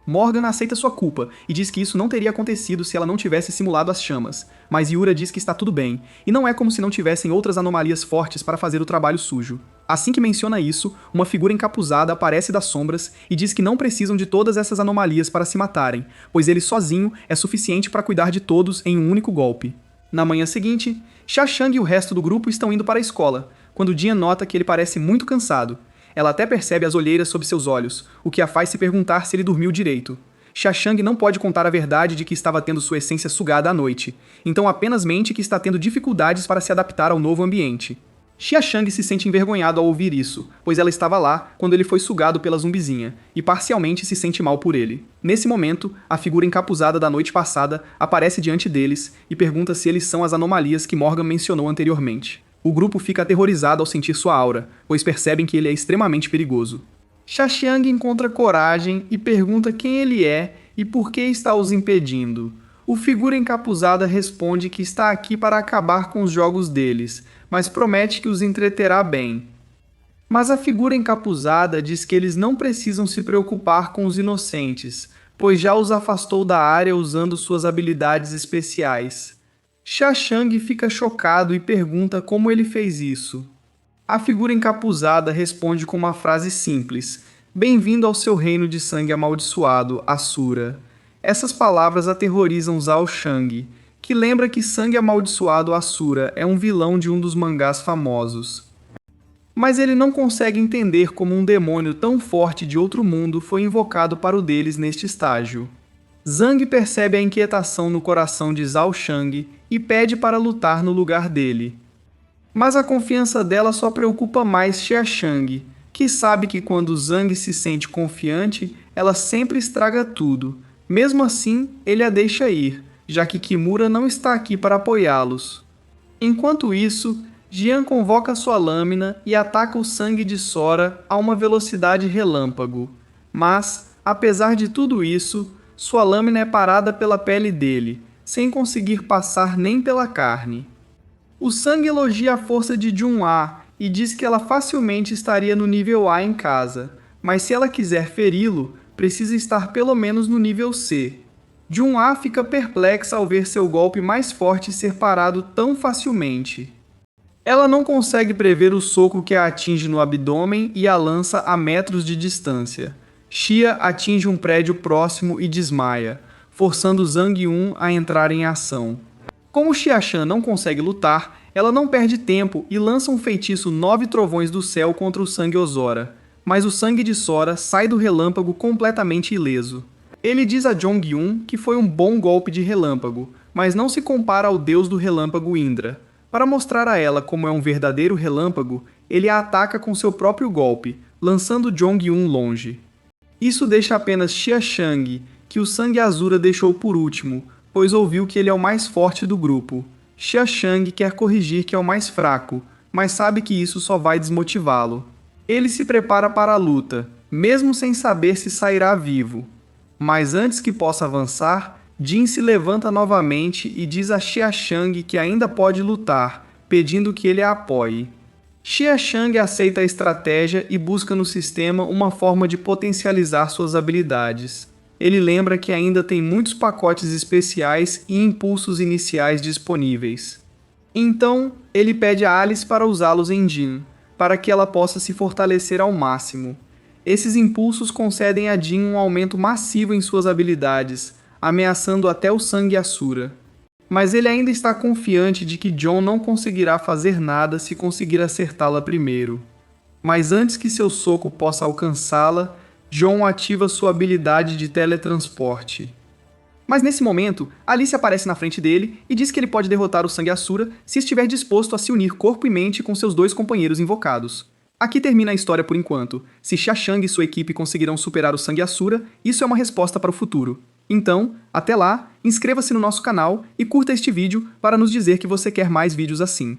Morgan aceita sua culpa e diz que isso não teria acontecido se ela não tivesse simulado as chamas, mas Yura diz que está tudo bem, e não é como se não tivessem outras anomalias fortes para fazer o trabalho sujo. Assim que menciona isso, uma figura encapuzada aparece das sombras e diz que não precisam de todas essas anomalias para se matarem, pois ele sozinho é suficiente para cuidar de todos em um único golpe. Na manhã seguinte, Xiaoshang e o resto do grupo estão indo para a escola, quando Jian nota que ele parece muito cansado. Ela até percebe as olheiras sob seus olhos, o que a faz se perguntar se ele dormiu direito. Xiaoshang não pode contar a verdade de que estava tendo sua essência sugada à noite, então apenas mente que está tendo dificuldades para se adaptar ao novo ambiente. Xiaoshang se sente envergonhado ao ouvir isso, pois ela estava lá quando ele foi sugado pela zumbizinha, e parcialmente se sente mal por ele. Nesse momento, a figura encapuzada da noite passada aparece diante deles e pergunta se eles são as anomalias que Morgan mencionou anteriormente. O grupo fica aterrorizado ao sentir sua aura, pois percebem que ele é extremamente perigoso. Xiaoshang encontra coragem e pergunta quem ele é e por que está os impedindo. O figura encapuzada responde que está aqui para acabar com os jogos deles, mas promete que os entreterá bem. Mas a figura encapuzada diz que eles não precisam se preocupar com os inocentes, pois já os afastou da área usando suas habilidades especiais. Xiaoshang fica chocado e pergunta como ele fez isso. A figura encapuzada responde com uma frase simples: "Bem-vindo ao seu reino de sangue amaldiçoado, Asura." Essas palavras aterrorizam Zhao Shang, que lembra que Sangue Amaldiçoado Asura é um vilão de um dos mangás famosos. Mas ele não consegue entender como um demônio tão forte de outro mundo foi invocado para o deles neste estágio. Zhang percebe a inquietação no coração de Zhao Shang e pede para lutar no lugar dele. Mas a confiança dela só preocupa mais Xiaoshang, que sabe que quando Zhang se sente confiante, ela sempre estraga tudo. Mesmo assim, ele a deixa ir, já que Kimura não está aqui para apoiá-los. Enquanto isso, Jian convoca sua lâmina e ataca o sangue de Sora a uma velocidade relâmpago. Mas, apesar de tudo isso, sua lâmina é parada pela pele dele, sem conseguir passar nem pela carne. O sangue elogia a força de Jun-A e diz que ela facilmente estaria no nível A em casa, mas se ela quiser feri-lo, precisa estar pelo menos no nível C. Jun-A fica perplexa ao ver seu golpe mais forte ser parado tão facilmente. Ela não consegue prever o soco que a atinge no abdômen e a lança a metros de distância. Xia atinge um prédio próximo e desmaia, forçando Zhang Yun a entrar em ação. Como Xia Shan não consegue lutar, ela não perde tempo e lança um feitiço 9 trovões do céu contra o sangue Ozora, mas o sangue de Sora sai do relâmpago completamente ileso. Ele diz a Jong Yun que foi um bom golpe de relâmpago, mas não se compara ao deus do relâmpago Indra. Para mostrar a ela como é um verdadeiro relâmpago, ele a ataca com seu próprio golpe, lançando Jong Yun longe. Isso deixa apenas Xia Shang, que o sangue Azura deixou por último, pois ouviu que ele é o mais forte do grupo. Xia Shang quer corrigir que é o mais fraco, mas sabe que isso só vai desmotivá-lo. Ele se prepara para a luta, mesmo sem saber se sairá vivo. Mas antes que possa avançar, Jin se levanta novamente e diz a Xia Shang que ainda pode lutar, pedindo que ele a apoie. Xia Shang aceita a estratégia e busca no sistema uma forma de potencializar suas habilidades. Ele lembra que ainda tem muitos pacotes especiais e impulsos iniciais disponíveis. Então, ele pede a Alice para usá-los em Jin, para que ela possa se fortalecer ao máximo. Esses impulsos concedem a Jin um aumento massivo em suas habilidades, ameaçando até o sangue Asura. Mas ele ainda está confiante de que John não conseguirá fazer nada se conseguir acertá-la primeiro. Mas antes que seu soco possa alcançá-la, John ativa sua habilidade de teletransporte. Mas nesse momento, Alice aparece na frente dele e diz que ele pode derrotar o sangue Asura se estiver disposto a se unir corpo e mente com seus 2 companheiros invocados. Aqui termina a história por enquanto. Se Xia Shang e sua equipe conseguirão superar o sangue Asura, isso é uma resposta para o futuro. Então, até lá, inscreva-se no nosso canal e curta este vídeo para nos dizer que você quer mais vídeos assim.